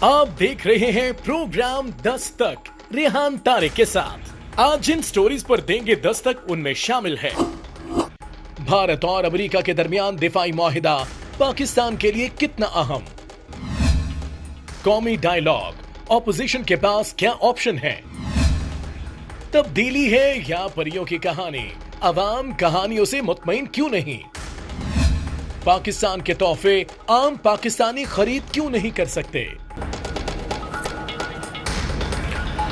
आप देख रहे हैं प्रोग्राम 10 तक रेहान तारिक के साथ। आज जिन स्टोरीज पर देंगे दस्तक उनमें शामिल है भारत और अमेरिका के दरमियान दिफाई मुआहिदा पाकिस्तान के लिए कितना अहम, कौमी डायलॉग, ऑपोजिशन के पास क्या ऑप्शन है, तब्दीली है या परियों की कहानी, अवाम कहानियों से मुतमईन क्यों नहीं, पाकिस्तान के तोहफे आम पाकिस्तानी खरीद क्यों नहीं कर सकते।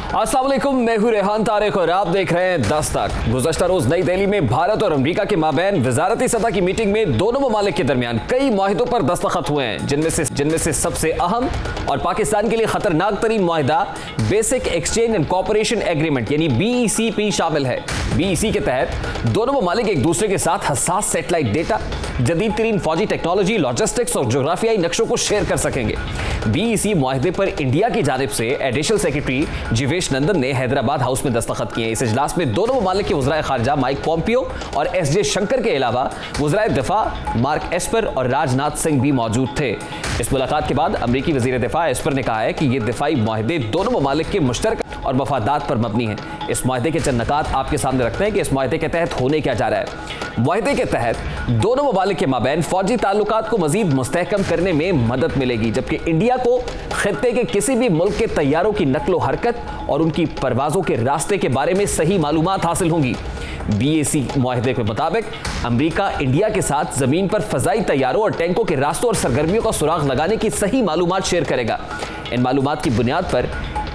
अस्सलाम वालेकुम, मैं हूं रेहान तारिक और आप देख रहे हैं 10 तक। गुज़श्ता रोज नई दिल्ली में भारत और अमेरिका के माबैन वजारती सतह की मीटिंग में दोनों ममालिक के दरमियान कई मुआहिदों पर दस्तखत हुए हैं, जिनमें से सबसे अहम और पाकिस्तान के लिए खतरनाक तरीन मुआहिदा basic exchange and cooperation agreement यानी BECP शामिल है। BEC के तहत दोनों ममालिक एक दूसरे के साथ हसास सैटेलाइट डेटा, जदीद तरीन फौजी टेक्नोलॉजी, लॉजिस्टिक्स और जोग्राफियाई नक्शों को शेयर कर सकेंगे। BEC मुआहिदे पर इंडिया की जानिब से एडिशनल सेक्रेटरी जिवेश नंदन ने हैदराबाद हाउस में दस्तखत किए। इस इजलास में दोनों ममालिक के वज़राए खारजा माइक पोम्पियो और SJ शंकर के अलावा वज़राए दिफा मार्क एस्पर और राजनाथ सिंह भी मौजूद थे। इस मुलाकात के बाद अमरीकी वज़ीर दिफा एस्पर ने कहा है कि ये दिफाई मुआहिदे दोनों ममालिक के मुश्तरक और मफादात पर मबनी है। इस मुआहिदे के चंद नकात आपके सामने रखते हैं कि इस मुआहिदे के तहत होने क्या जा रहा है। मुआहिदे के तहत दोनों ममालिक के माबैन फौजी ताल्लुकात को मजीद मुस्तहकम करने में मदद मिलेगी, जबकि इंडिया को खित्ते के किसी भी मुल्क के तैयारों की नकलो हरकत और उनकी परवाजों के रास्ते के बारे में सही मालूमात हासिल होंगी। BEC मुआहिदे के मुताबिक अमेरिका इंडिया के साथ जमीन पर फजाई तैयारों और टैंकों के रास्तों और सरगर्मियों का सुराग लगाने की सही मालूमात शेयर करेगा। इन मालूमात की बुनियाद पर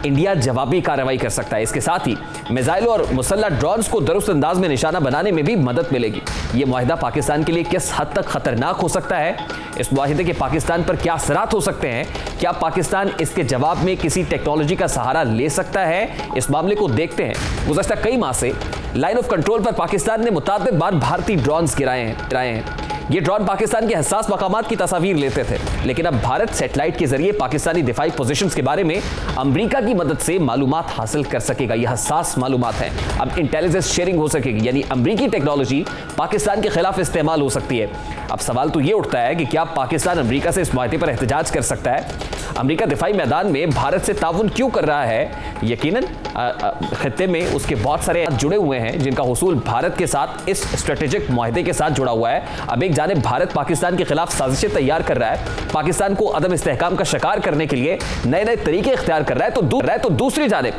इंडिया जवाबी कार्रवाई कर सकता है। इसके साथ ही मिसाइलों और मुसल्लह ड्रोन्स को दुरुस्त अंदाज में निशाना बनाने में भी मदद मिलेगी। यह मुआहिदा पाकिस्तान के लिए किस हद तक खतरनाक हो सकता है, इस मुआहिदे के पाकिस्तान पर क्या असरात हो सकते हैं, क्या पाकिस्तान इसके जवाब में किसी टेक्नोलॉजी का सहारा ले सकता है, इस मामले को देखते हैं। गुज़श्ता कई माह से लाइन ऑफ कंट्रोल पर पाकिस्तान ने मुतअद्दिद बार भारतीय ड्रोन्स गिराए हैं। ये ड्रोन पाकिस्तान के हसास मकामात की तस्वीर लेते थे, लेकिन अब भारत सैटेलाइट के जरिए पाकिस्तानी दिफाई पोजीशंस के बारे में अमेरिका की मदद से मालूमात हासिल कर सकेगा। ये हसास मालूमात है, अब इंटेलिजेंस शेयरिंग हो सकेगी, यानी अमेरिकी टेक्नोलॉजी पाकिस्तान के खिलाफ इस्तेमाल हो सकती है। अब सवाल तो ये उठता है कि क्या पाकिस्तान अमेरिका से इस मुआहिदे पर एहतजाज कर सकता है? अमेरिका दिफाई मैदान में भारत से ताउन क्यों कर रहा है? यकीनन खित्ते में उसके बहुत सारे जुड़े हुए हैं जिनका हुसूल भारत के साथ इस स्ट्रेटेजिक मुआहिदे के साथ जुड़ा हुआ है। अब एक जानिब भारत पाकिस्तान के खिलाफ साजिशें तैयार कर रहा है, पाकिस्तान को अदम इस्तेहकाम का शिकार करने के लिए नए नए तरीके इख्तियार कर रहा है, तो दूसरी जानिब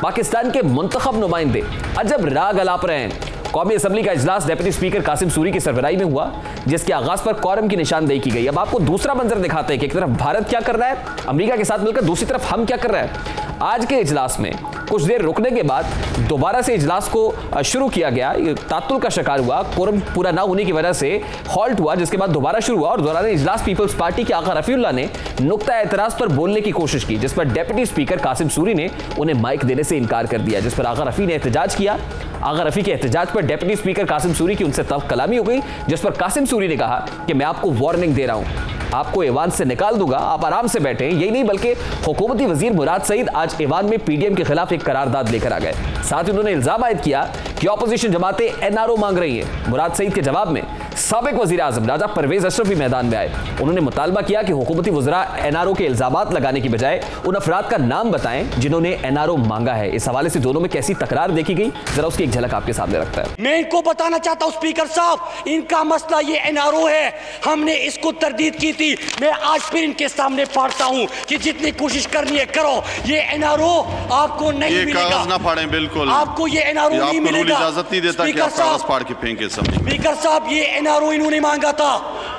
पाकिस्तान के मुंतखब नुमाइंदे अजब राग अलाप रहे हैं। कौमी असम्बली का इजलास डेप्यूटी स्पीकर कासिम सूरी की सरबराही में हुआ, जिसके आगाज पर कोरम की निशानदेही की गई। अब आपको दूसरा मंजर दिखाते हैं कि एक तरफ भारत क्या कर रहा है अमेरिका के साथ मिलकर, दूसरी तरफ हम क्या कर रहे हैं। आज के इजलास में कुछ देर रुकने के बाद दोबारा से इजलास को शुरू किया गया। तातुल का शिकार हुआ, कोरम पूरा ना होने की वजह से हॉल्ट हुआ, जिसके बाद दोबारा शुरू हुआ और दौरान इजलास पीपल्स पार्टी के आका रफीउल्लाह ने नुक्ता एतराज पर बोलने की कोशिश की, जिस पर डेप्यूटी स्पीकर कासिम सूरी ने उन्हें माइक देने से इनकार कर दिया, जिस पर आका रफी ने एहतजाज किया। आगा रफी के एहतजाज पर डेप्यूटी स्पीकर कासिम सूरी की उनसे तल्ख कलामी हो गई, जिस पर कासिम सूरी ने कहा कि मैं आपको वार्निंग दे रहा हूं, आपको ऐवान से निकाल दूंगा, आप आराम से बैठें। यही नहीं बल्कि हुकूमती वजीर मुराद सईद आज ऐवान में PDM के खिलाफ एक करारदाद लेकर आ गए। साथ ही उन्होंने इल्जाम आयद किया कि ऑपोजिशन जमातें NRO मांग रही हैं। मुराद सईद के जवाब में साबिक वजीर आजम राजा परवेज अशरफ भी मैदान में आए। उन्होंने मुतालबा किया कि हुकूमती वज़रा NRO के इल्जामात लगाने की बजाय उन अफराद का नाम बताएं जिन्होंने NRO मांगा है। इस हवाले से दोनों में कैसी तकरार देखी गई, जरा उसकी एक झलक आपके सामने रखता है। मैं इनको बताना चाहता हूं स्पीकर साहब, इनका मसला ये NRO है, हमने इसको तरदीद की थी। मैं आज फिर इनके सामने पढ़ता हूं कि जितनी कोशिश करनी है करो, ये NRO आपको नहीं मिलेगा। ना पढ़ें, बिल्कुल आपको ये NRO नहीं मिलेगा। इजाजत नहीं देता कि आप कागज फाड़ के फेंके। स्पीकर साहब, ये NRO इन्होंने मांगा था,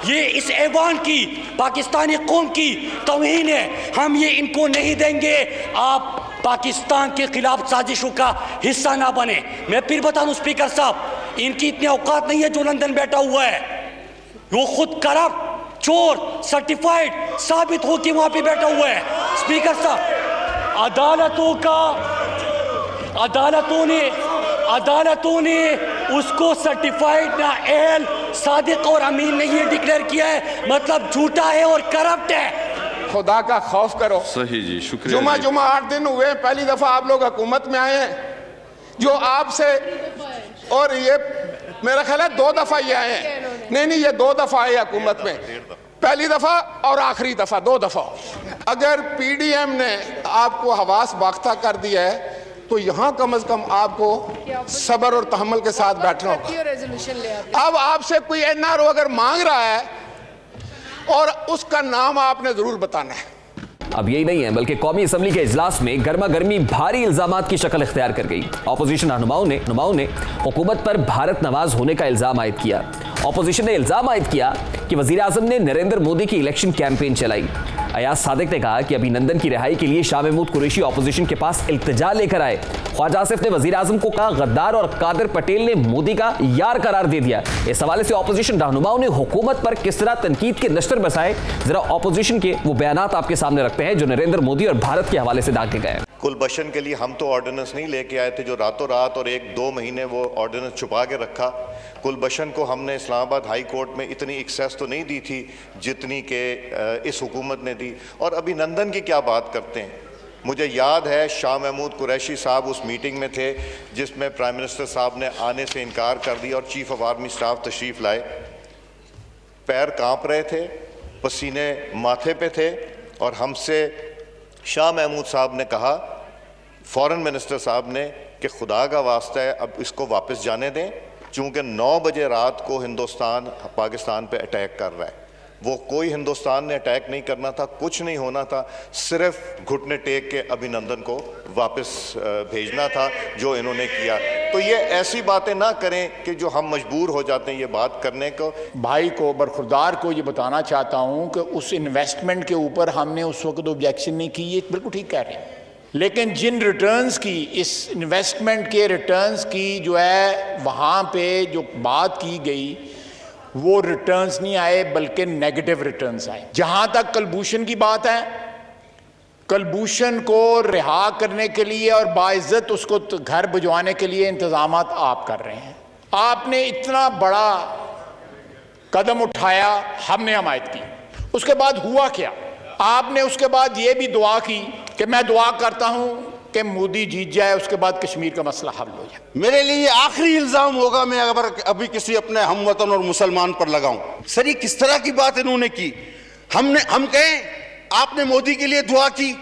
ये इस ऐवान की पाकिस्तानी कौम की तौहीन है, हम ये इनको नहीं देंगे। आप पाकिस्तान के खिलाफ साजिशों का हिस्सा ना बने। मैं फिर बता दूं स्पीकर साहब, इनकी इतनी औकात नहीं है जो लंदन बैठा हुआ है, वो खुद करप्ट चोर सर्टिफाइड साबित हो के वहां पे बैठा हुआ है। स्पीकर साहब, अदालतों ने उसको सर्टिफाइड ना एहल, सादिक और अमीन ने ये डिक्लेयर किया है, मतलब झूठा है और करप्ट है। खुदा का खौफ करो। सही जी, शुक्रिया। जुमा 8 दिन हुए, पहली दफा आप लोग हुकूमत में आए हैं, जो आपसे, और ये मेरा ख्याल है 2 दफा ये आए हैं। नहीं, ये 2 दफा आए हुकूमत में। पहली दफा और आखिरी दफा, 2 दफा। अगर पीडीएम ने आपको हवास बाख्ता कर दिया है तो यहां कम से कम आपको सब्र और तहम्मुल के साथ बैठना होगा। अब आपसे कोई एनआरओ अगर मांग रहा है और उसका नाम आपने जरूर बताना है। अब यही नहीं है बल्कि कौमी असम्बली के इजलास में गर्मा गर्मी भारी इल्जामात की शक्ल इख्तियार कर गई। ऑपोजिशन रहनुमाओं ने हुकूमत पर भारत नवाज होने का इल्जाम आयद किया। ऑपोजिशन ने इल्जाम आयद किया कि वजीर आजम ने नरेंद्र मोदी की इलेक्शन कैंपेन चलाई। अयाज सादिक ने कहा कि अभिनंदन की रिहाई के लिए शाह महमूद कुरैशी ऑपोजिशन के पास इल्तिजा लेकर आए। ख्वाजा आसिफ ने वजीर आजम को कहा गद्दार और कादिर पटेल ने मोदी का यार करार दे दिया। इस हवाले से ऑपोजिशन रहनुमाओं ने हुकूमत पर किस तरह तनकीद के नश्तर बसाए, जरा ऑपोजिशन के वो बयानात आपके सामने रखते हैं जो नरेंद्र मोदी और भारत के हवाले से दागे गए। कुलभूषण के लिए हम तो ऑर्डिनेंस नहीं लेके आए थे जो रातों रात और 1-2 महीने वो ऑर्डिनेंस छुपा के रखा। कुलभूषण को हमने इस्लामाबाद हाई कोर्ट में इतनी एक्सेस तो नहीं दी थी जितनी के इस हुकूमत ने दी। और अभिनंदन की क्या बात करते हैं, मुझे याद है शाह महमूद कुरैशी साहब उस मीटिंग में थे जिसमें प्राइम मिनिस्टर साहब ने आने से इनकार कर दिया और चीफ ऑफ आर्मी स्टाफ तशरीफ़ लाए। पैर कांप रहे थे, पसीने माथे पे थे और हमसे शाह महमूद साहब ने कहा, फॉरेन मिनिस्टर साहब ने, कि खुदा का वास्ता है अब इसको वापस जाने दें चूँकि 9 बजे रात को हिंदुस्तान पाकिस्तान पे अटैक कर रहा है। वो कोई हिंदुस्तान ने अटैक नहीं करना था, कुछ नहीं होना था, सिर्फ घुटने टेक के अभिनंदन को वापस भेजना था जो इन्होंने किया। तो ये ऐसी बातें ना करें कि जो हम मजबूर हो जाते हैं ये बात करने को। भाई को, बरखुरदार को ये बताना चाहता हूँ कि उस इन्वेस्टमेंट के ऊपर हमने उस वक्त ऑब्जेक्शन नहीं की, ये बिल्कुल ठीक कह रहे हैं। लेकिन जिन रिटर्न्स की, इस इन्वेस्टमेंट के रिटर्न्स की जो है वहाँ पे जो बात की गई वो रिटर्न्स नहीं आए बल्कि नेगेटिव रिटर्न्स आए। जहाँ तक कुलभूषण की बात है, कुलभूषण को रिहा करने के लिए और बाइज्जत उसको घर भिजवाने के लिए इंतजाम आप कर रहे हैं। आपने इतना बड़ा कदम उठाया, हमने हमायत की। उसके बाद हुआ क्या, आपने उसके बाद ये भी दुआ की कि मैं दुआ करता हूं कि मोदी जीत जाए, उसके बाद कश्मीर का मसला हल हो जाए। मेरे लिए ये आखिरी इल्जाम होगा मैं अगर अभी किसी अपने हमवतन और मुसलमान पर लगाऊं। सर ये किस तरह की बात इन्होंने की। हम कहें आपने मोदी के लिए दुआ की,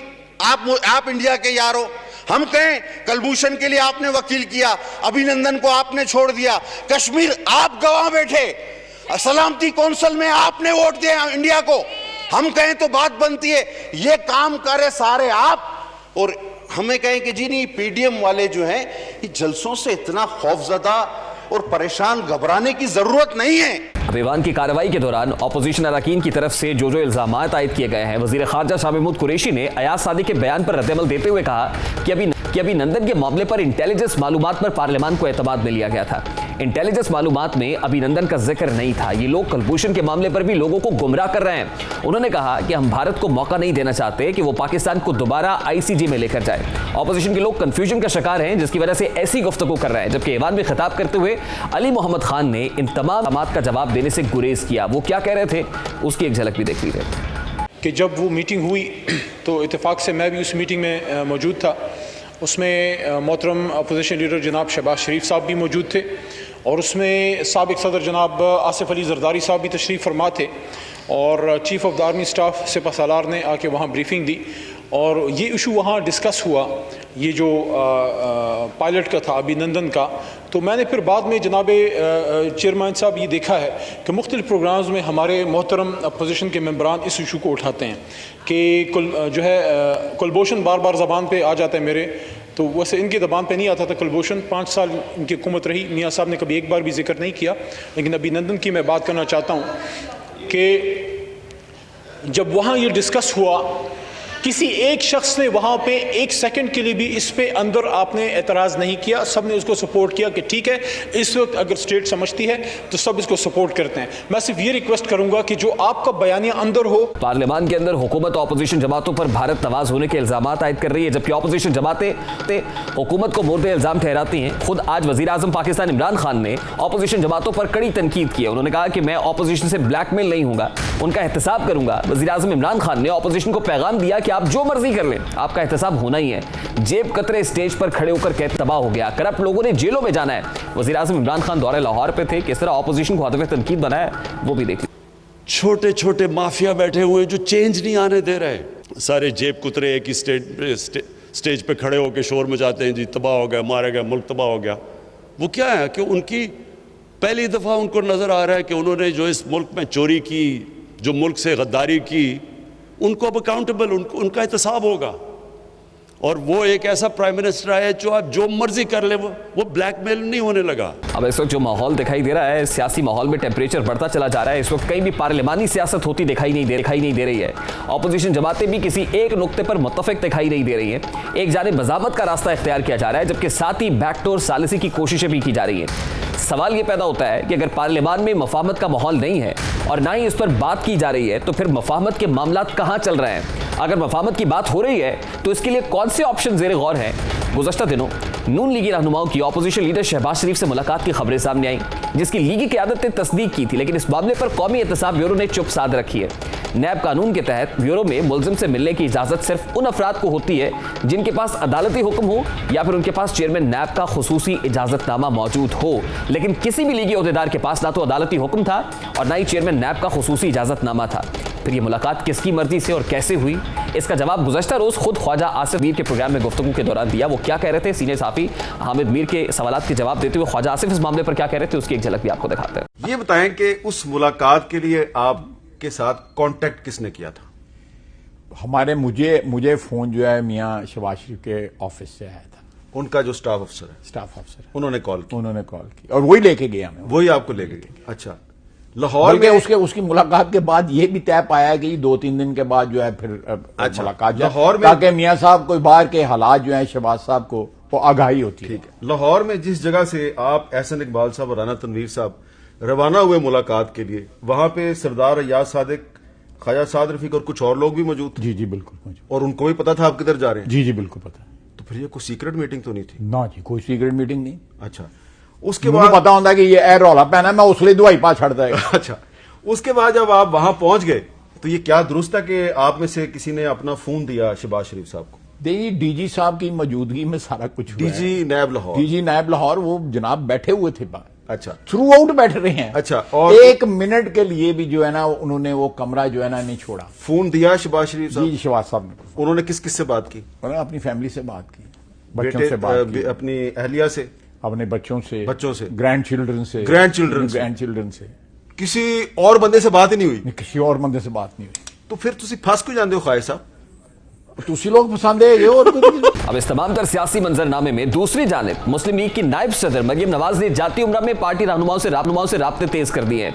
आप इंडिया के यार हो। हम कहें कुलभूषण के लिए आपने वकील किया, अभिनंदन को आपने छोड़ दिया, कश्मीर आप गवाह बैठे, सलामती कौंसिल में आपने वोट दिया इंडिया को। हम कहें तो बात बनती है, ये काम करे सारे आप। और हमें कहें कि जी नहीं, पीडीएम वाले जो हैं ये जलसों से इतना खौफजदा और परेशान, घबराने की जरूरत नहीं है। अब ईवान की कार्रवाई के दौरान ऑपोजिशन अरकान की तरफ से जो इल्जामात आयद किए गए हैं, वजीर खारजा शाह महमूद कुरैशी ने अयाज सादिक के बयान पर रद्दअमल देते हुए कहा कि अभिनंदन के मामले पर इंटेलिजेंस मालूमात पर पार्लियामान को एतमाद में लिया गया था। इंटेलिजेंस मालूमात में अभिनंदन का जिक्र नहीं था। ये लोग कुलभूषण के मामले पर भी लोगों को गुमराह कर रहे हैं। उन्होंने कहा कि हम भारत को मौका नहीं देना चाहते कि वो पाकिस्तान को दोबारा आईसीजे में लेकर जाए। ऑपोजिशन के लोग कंफ्यूजन का शिकार हैं जिसकी वजह से ऐसी गुफ्तगू कर रहे हैं। जबकि ईवान में खिताब करते हुए अली मोहम्मद खान ने इन तमाम बात का जवाब देने से गुरेज किया। वो क्या कह रहे थे उसकी एक झलक भी देख लीजिए। कि जब वो मीटिंग हुई तो इत्तेफाक से मैं भी उस मीटिंग में मौजूद था। उसमें मोहतरम अपोजिशन लीडर जनाब शहबाज शरीफ साहब भी मौजूद थे और उसमें साबिक सदर जनाब आसिफ अली जरदारी साहब भी तशरीफ़ फरमा थे और chief of the army staff सिपा सालार ने आके वहाँ ब्रीफिंग दी और ये इशू वहाँ डिस्कस हुआ, ये जो पायलट का था अभिनंदन का। तो मैंने फिर बाद में जनाब चेयरमैन साहब ये देखा है कि मुख्तलिफ़ प्रोग्राम्स में हमारे मोहतरम अपोजिशन के मेंबरान इस इशू को उठाते हैं कि कुलभूषण बार बार ज़बान पे आ जाता है मेरे, तो वैसे इनकी ज़बान पे नहीं आता था कुलभूषण। 5 साल इनकी हुकूमत रही, मियाँ साहब ने कभी एक बार भी जिक्र नहीं किया। लेकिन अभिनंदन की मैं बात करना चाहता हूँ कि जब वहाँ ये डिस्कस हुआ, किसी एक शख्स ने वहाँ पे 1 सेकंड के लिए भी इस पे अंदर आपने एतराज़ नहीं किया। सब ने उसको सपोर्ट किया कि ठीक है, इस वक्त अगर स्टेट समझती है तो सब इसको सपोर्ट करते हैं। मैं सिर्फ ये रिक्वेस्ट करूंगा कि जो आपका बयानिया अंदर हो। पार्लियामान के अंदर हुकूमत ऑपोजिशन जमातों पर भारत नवाज होने के इल्जामात आयद कर रही है, जबकि ऑपोजिशन जमातें हुकूमत को मोर्दे इल्जाम ठहराती हैं। खुद आज वजीर आजम पाकिस्तान इमरान खान ने ऑपोजिशन जमातों पर कड़ी तनकीद की है। उन्होंने कहा कि मैं ऑपोजिशन से ब्लैकमेल नहीं हूंगा, उनका एहतसाब करूंगा। वजीर आजम इमरान खान ने ऑपोजिशन को पैगाम दिया कि आप जो मर्जी कर लें, आपका एहतसाब होना ही है। जेब कतरे स्टेज पर खड़े होकर कैद तबाह हो गया, करप्ट लोगों ने जेलों में जाना है। वजीर आजम इमरान खान दौरे लाहौर पे थे, किस तरह ऑपोजिशन को हदफ तनकीद बनाया वो भी देखिए। छोटे छोटे माफिया बैठे हुए हैं जो चेंज नहीं आने दे रहे। सारे जेब कुतरे एक ही स्टेज पे खड़े होकर शोर मचाते हैं, जी तबाह हो गया, मारा गया, मुल्क तबाह हो गया। वो क्या है कि उनकी पहली दफ़ा उनको नज़र आ रहा है कि उन्होंने जो इस मुल्क में चोरी की, जो मुल्क से गद्दारी की, उनको अब अकाउंटेबल, उनका एहतसाब होगा। और वो एक ऐसा प्राइम मिनिस्टर है जो आप जो मर्जी कर ले, वो ब्लैकमेल नहीं होने लगा। अब इस वक्त जो माहौल दिखाई दे रहा है, सियासी माहौल में टेम्परेचर बढ़ता चला जा रहा है। इस वक्त कहीं भी पार्लिमानी सियासत होती दिखाई नहीं दे रही है। ऑपोजिशन जमातें भी किसी एक नुक्ते पर मुत्तफिक दिखाई नहीं दे रही है। एक जानिब मज़ामत का रास्ता इख्तियार किया जा रहा है, जबकि साथ ही बैकडोर सालिसी की कोशिशें भी की जा रही हैं। सवाल ये पैदा होता है कि अगर पार्लियामान में मफाहमत का माहौल नहीं है और ना ही इस पर बात की जा रही है, तो फिर मफाहमत के मामलात कहाँ चल रहे हैं? अगर मफाहमत की बात हो रही है तो इसके लिए कौन से ऑप्शन ज़ेरे गौर हैं? गुज़श्ता दिनों नून लीगी रहनुमाओं की ऑपोजिशन लीडर शहबाज शरीफ से मुलाकात की खबरें सामने आई, जिसकी लीगी क़यादत ने तस्दीक की थी, लेकिन इस मामले पर कौमी एहतसाब ब्यूरो ने चुप साध रखी है। नैब कानून के तहत ब्यूरो में मुलजिम से मिलने की इजाज़त सिर्फ उन अफराद को होती है जिनके पास अदालती हुक्म हो या फिर उनके पास चेयरमैन नैब का खुसूसी इजाज़तनामा मौजूद हो। लेकिन किसी भी लीगी ओहदेदार के पास ना तो अदालती हुक्म था और ना ही चेयरमैन नैब का खुसूसी इजाज़तनामा था। फिर ये मुलाकात किसकी मर्जी से और कैसे हुई, इसका जवाब गुज़श्ता रोज़ खुद ख्वाजा आसिफ मीर के प्रोग्राम में गुफ्तगू के दौरान दिया। वो क्या कह रहे थे, सीनियर साफ़ी हामिद मीर के सवालात के जवाब देते हुए ख्वाजा आसिफ इस मामले पर क्या कह रहे थे, उसकी एक झलक भी आपको दिखाते हैं। ये बताएं कि उस मुलाकात के लिए आपके साथ कांटेक्ट किसने किया था? हमारे मुझे फोन जो है मियां शहबाज शरीफ के ऑफिस से आया था। उनका जो स्टाफ अफसर है उन्होंने कॉल की और वही लेके गया, वही आपको लेके गए। अच्छा, लाहौर में उसकी मुलाकात के बाद ये भी तय पाया कि 2-3 दिन के बाद जो है फिर मुलाकात लाहौर में, ताकि मियां साहब कोई बाहर के हालात जो है शहबाज साहब को वो आगाही होती है। ठीक है, लाहौर में जिस जगह से आप एहसन इकबाल साहब और राना तनवीर साहब रवाना हुए मुलाकात के लिए, वहां पे सरदार अय्याज सादिक, ख्वाजा साद रफीक और कुछ और लोग भी मौजूद थे? जी बिल्कुल मौजूद। और उनको भी पता था आप किधर जा रहे हैं? जी बिल्कुल पता। तो फिर ये कोई सीक्रेट मीटिंग तो नहीं थी? ना जी, कोई सीक्रेट मीटिंग नहीं। अच्छा, उसके बाद पता होता है कि ये ए रौला पहना, मैं उसलिए दवाई पा छड़ता है। अच्छा, उसके बाद जब आप वहां पहुंच गए तो ये क्या दुरुस्त है कि आप में से किसी ने अपना फोन दिया शहबाज शरीफ साहब को? देखिए, डीजी साहब की मौजूदगी में सारा कुछ, डीजी नैब लाहौर वो जनाब बैठे हुए थे बाहर। अच्छा, थ्रू आउट बैठ रहे हैं। अच्छा, और 1 मिनट के लिए भी जो है ना उन्होंने वो कमरा जो है ना नहीं छोड़ा। फोन दिया शहबाज शरीफ साहब? जी, शहबाज साहब ने। उन्होंने किस किस से बात की? उन्होंने अपनी फैमिली से बात की, बच्चों से बात की, अपनी अहलिया से, अपने बच्चों से, ग्रैंड चिल्ड्रन से। किसी और बंदे से बात ही नहीं हुई? किसी और बंदे से बात नहीं हुई। तो फिर तुसी फंस क्यों जाते हो ख्वाजा साहब? तुसी लोग पसंद है और अब इस तमाम तर सियासी मंजरनामे में दूसरी जानिब मुस्लिम लीग की नायब सदर मरियम नवाज ने जाती उम्रा में पार्टी रहनुमाओं से राब्ते तेज कर दिए हैं।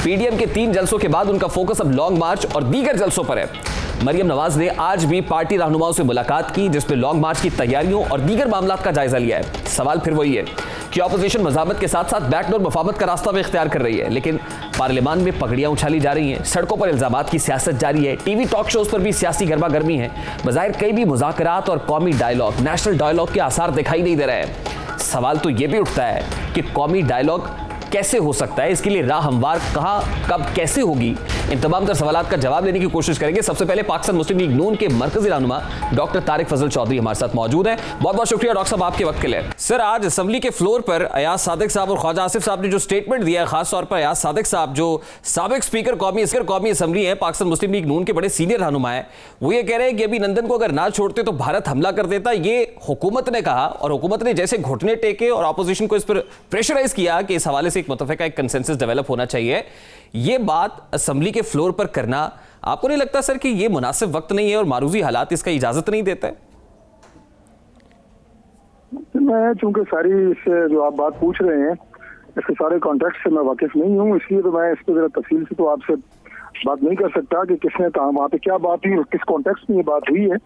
पीडीएम के 3 जलसों के बाद उनका फोकस अब लॉन्ग मार्च और दीगर जलसों पर है। मरियम नवाज ने आज भी पार्टी रहनुमाओं से मुलाकात की, जिसमें लॉन्ग मार्च की तैयारियों और दीगर मामलात का जायजा लिया है। सवाल फिर वही है कि ऑपोजिशन मज़ामत के साथ साथ बैकडोर मफाहमत का रास्ता भी इख्तियार कर रही है, लेकिन पार्लियामान में पगड़ियां उछाली जा रही हैं, सड़कों पर इल्जामात की सियासत जारी है, टीवी टॉक शोज पर भी सियासी गर्मा गर्मी है। बज़ाहिर कई भी मुज़ाकरात और कौमी डायलॉग, नेशनल डायलॉग के आसार दिखाई नहीं दे रहे हैं। सवाल तो यह भी उठता है कि कौमी डायलॉग कैसे हो सकता है, इसके लिए राह हमवार कहां, कब, कैसे होगी? इन तमाम तर सवालात का जवाब देने की कोशिश करेंगे। सबसे पहले पाकिस्तान मुस्लिम लीग नून के मरकजी रहनुमा डॉक्टर तारिक फजल चौधरी हमारे साथ मौजूद हैं। बहुत बहुत शुक्रिया डॉक्टर साहब आपके वक्त के लिए। सर, आज असेंबली के फ्लोर पर अयाज सादिक साहब और ख्वाजा आसिफ साहब ने जो स्टेटमेंट दिया है, खासतौर पर अयाज सादिक साहब जो साबिक स्पीकर कौमी असेंबली है, पाकिस्तान मुस्लिम लीग नून के बड़े सीनियर रहनुमा है, वो ये कह रहे हैं कि अभिनंदन को अगर ना छोड़ते तो भारत हमला कर देता। ये हुकूमत ने कहा और हुकूमत ने जैसे घुटने टेके और अपोजिशन को इस पर प्रेशराइज किया कि इस हवाले से एक मुतफ़िका एक कंसेंसस डेवलप होना चाहिए। ये बात असेंबली के फ्लोर पर करना आपको नहीं लगता सर कि ये मुनासिब वक्त नहीं है और मारूजी हालात इसका इजाजत नहीं देता है? मैं चूंकि सारी इससे जो आप बात पूछ रहे हैं इसके सारे कॉन्टेक्स्ट से मैं वाकिफ नहीं हूँ, इसलिए तो मैं इस पर जरा तफसील से तो आपसे बात नहीं कर सकता कि किसने कहा, वहाँ पे क्या बात हुई और किस कॉन्टेक्स्ट में ये बात हुई है।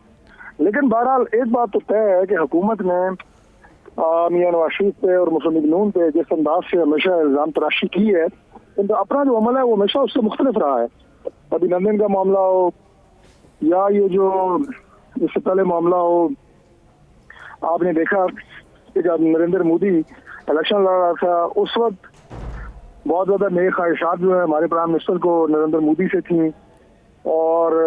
लेकिन बहरहाल एक बात तो तय है कि हुकूमत ने मियां नवाज शरीफ पे और मुस्लिम लीग नून पे जिस अंदाज से हमेशा इल्जाम तराशी की है, तो अपना जो अमल है वो हमेशा उससे मुख्तलिफ रहा है। अभिनंदन का मामला हो या ये जो इससे पहले मामला हो, आपने देखा कि जब नरेंद्र मोदी इलेक्शन लड़ रहा था उस वक्त बहुत ज्यादा नए ख्वाहिशात जो है हमारे प्राइम मिनिस्टर को नरेंद्र मोदी से थी और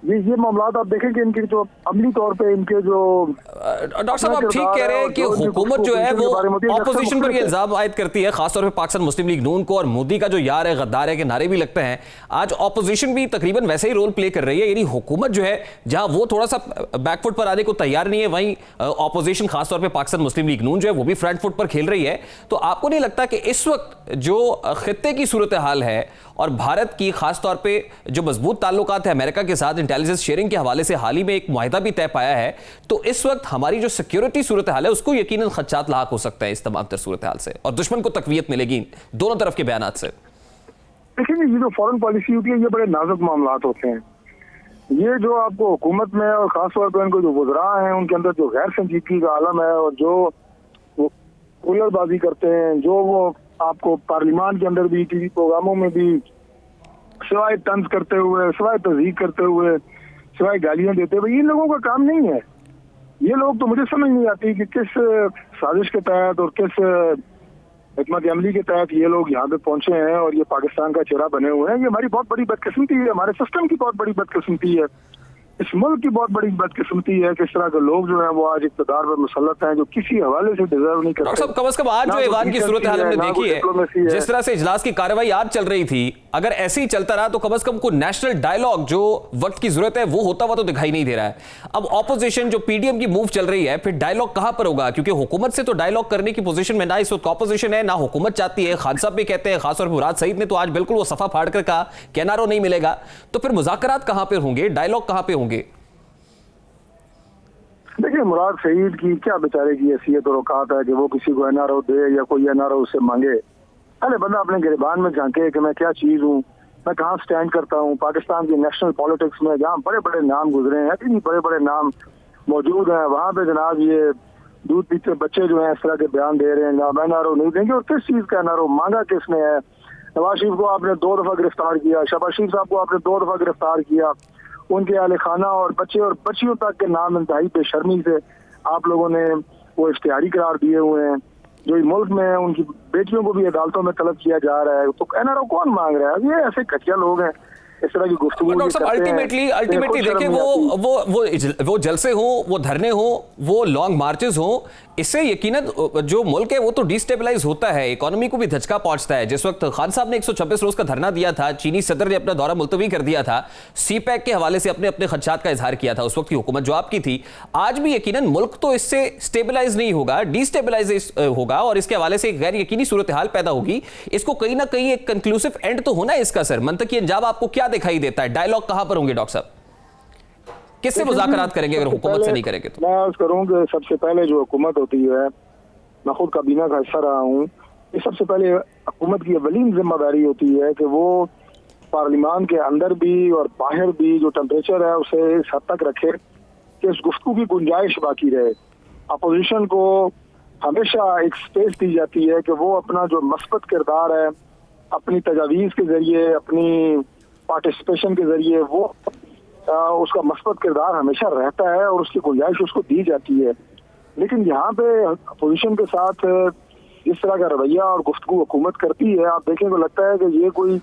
ये मामलात आप देखें कि इनके जो अमली तौर पे इनके जो डॉक्टर साहब आप ठीक कह रहे हैं कि हुकूमत जो है वो ऑपोजिशन पर ये इल्जाम आयद करती है, खासतौर पे पाकिस्तान मुस्लिम लीग नून को, और मोदी का जो यार है गद्दार है के नारे भी लगते हैं। आज ऑपोजिशन भी तकरीबन वैसे ही रोल प्ले कर रही है, यानी हुकूमत जो है जहां वो थोड़ा सा बैकफुट पर आने को तैयार नहीं है, वहीं ऑपोजिशन खासतौर पर पाकिस्तान मुस्लिम लीग नून जो है वो भी फ्रंट फुट पर खेल रही है। तो आपको नहीं लगता कि इस वक्त जो खित्ते की सूरत हाल है और भारत की खासतौर पे जो मजबूत ताल्लुकात है अमेरिका के साथ इंटेलिजेंस शेयरिंग के हवाले से हाल ही में एक मुआहिदा भी तय पाया है, तो इस वक्त हमारी जो सिक्योरिटी सूरत हाल है उसको यकीनन खदशात लाक हो सकता है इस तमाम तर सूरत हाल से, और दुश्मन को तकवीयत मिलेगी दोनों तरफ के बयानात से। देखिए ये जो फॉरेन पॉलिसी होती है ये बड़े नाजुक मामलात होते हैं। ये जो आपको हुकूमत में और खासतौर पर उनको जो वज़रा हैं उनके अंदर जो गैर संजीदगी का आलम है और जो वो कूलरबाजी करते हैं, जो वो आपको पार्लियामान के अंदर भी टीवी प्रोग्रामों में भी सिवाय तंज करते हुए, सिवाय तज़हीक करते हुए, सिवाय गालियां देते हुए, इन लोगों का काम नहीं है। ये लोग तो मुझे समझ नहीं आती कि किस साजिश के तहत और किस हिकमत अमली के तहत ये लोग यहाँ पे पहुंचे हैं और ये पाकिस्तान का चेहरा बने हुए हैं। ये हमारी बहुत बड़ी बदकिस्मती है, हमारे सिस्टम की बहुत बड़ी बदकिस्मती है, इस मुल्क की बहुत बड़ी बदकिस्मती है कि इस तरह के लोग जो हैं वो आज इक़्तिदार पर मुसल्लत हैं जो किसी हवाले से डिजर्व नहीं करते। कम से कम आज जो ईवान की सूरत हाल हमने देखी है, जिस तरह से इजलास की कार्रवाई आज चल रही थी, अगर ऐसे ही चलता रहा तो कम से कम कोई नेशनल डायलॉग जो वक्त की जरूरत है वो होता हुआ तो दिखाई नहीं दे रहा है। अब ऑपोजिशन जो पीडीएम की मूव चल रही है, फिर डायलॉग कहां पर होगा, क्योंकि हुकूमत से तो डायलॉग करने की पोजीशन में ना इस वक्त ऑपोजिशन है ना हुकूमत चाहती है। खान साहब भी कहते हैं, खासतौर पर मुराद सईद ने तो आज बिल्कुल वो सफा फाड़ कर कहा कि एनआरओ नहीं मिलेगा, तो फिर मुज़ाकरात कहां पर होंगे, डायलॉग कहां पर होंगे? देखिए मुराद सईद की क्या बेचारे की हैसियत और औकात है कि वो किसी को एनआरओ दे या कोई एनआरओ उससे मांगे। पहले बंदा अपने गिरबान में झांके कि मैं क्या चीज हूँ, मैं कहाँ स्टैंड करता हूँ। पाकिस्तान की नेशनल पॉलिटिक्स में जहाँ बड़े बड़े नाम गुजरे हैं, इतनी बड़े बड़े नाम मौजूद हैं, वहाँ पे जनाब ये दूध पीते बच्चे जो हैं इस तरह के बयान दे रहे हैं जनाब एनआरओ नहीं देंगे। और किस चीज का एनआरओ मांगा किसने है? नवाज शरीफ को आपने 2 दफा गिरफ्तार किया, शहबाज शरीफ साहब को आपने 2 दफा गिरफ्तार किया, उनके आले खाना और बच्चे और बच्चियों तक के नाम इंतहाई बेशर्मी से आप लोगों ने वो इश्तिहारी करार दिए हुए हैं। जो मुल्क में उनकी बेटियों को भी अदालतों में तलब किया जा रहा है, तो एनआरओ कौन मांग रहा है? ये ऐसे घटिया लोग हैं, इस तरह की गुफ्तगू। अल्टीमेटली देखिए वो जलसे हो, वो धरने हो, वो लॉन्ग मार्चेस हो, इससे यकीनन जो मुल्क है वो तो डिस्टेबलाइज होता है, इकोनॉमी को भी धचका पहुंचता है। जिस वक्त खान साहब ने 126 रोज का धरना दिया था, चीनी सदर ने अपना दौरा मुलतवी कर दिया था, सीपैक के हवाले से अपने अपने खदशात का इजहार किया था, उस वक्त की हुकूमत जो आपकी थी। आज भी यकीनन मुल्क तो इससे स्टेबलाइज नहीं होगा, डिस्टेबलाइज होगा और इसके हवाले से गैर यकीनी सूरत हाल पैदा होगी। इसको कहीं ना कहीं एक कंक्लूसिव एंड तो होना है इसका। सर मंतकी अंजाम आपको क्या दिखाई देता है? डायलॉग कहां पर होंगे डॉक्टर साहब? किससे मुज़ाकरात करेंगे अगर हुकूमत से नहीं करेंगे तो? मैं अर्ज करूं कि सबसे पहले जो हुकूमत होती है, मैं खुद काबीना का हिस्सा रहा हूं, ये सबसे पहले हुकूमत की अवलीन जिम्मेदारी होती है कि वो पार्लियामान के अंदर भी और बाहर भी जो टेम्परेचर है उसे इस हद तक रखे कि उस गुफ्तगू की गुंजाइश बाकी रहे। अपोजिशन को हमेशा एक स्पेस दी जाती है कि वो अपना जो मस्बत किरदार है अपनी तजावीज़ के जरिए, अपनी पार्टिसिपेशन के जरिए वो उसका मस्बत किरदार हमेशा रहता है और उसकी गुंजाइश उसको दी जाती है। लेकिन यहाँ पे अपोजिशन के साथ इस तरह का रवैया और गुफ्तगू हुकूमत करती है, आप देखने को लगता है कि ये कोई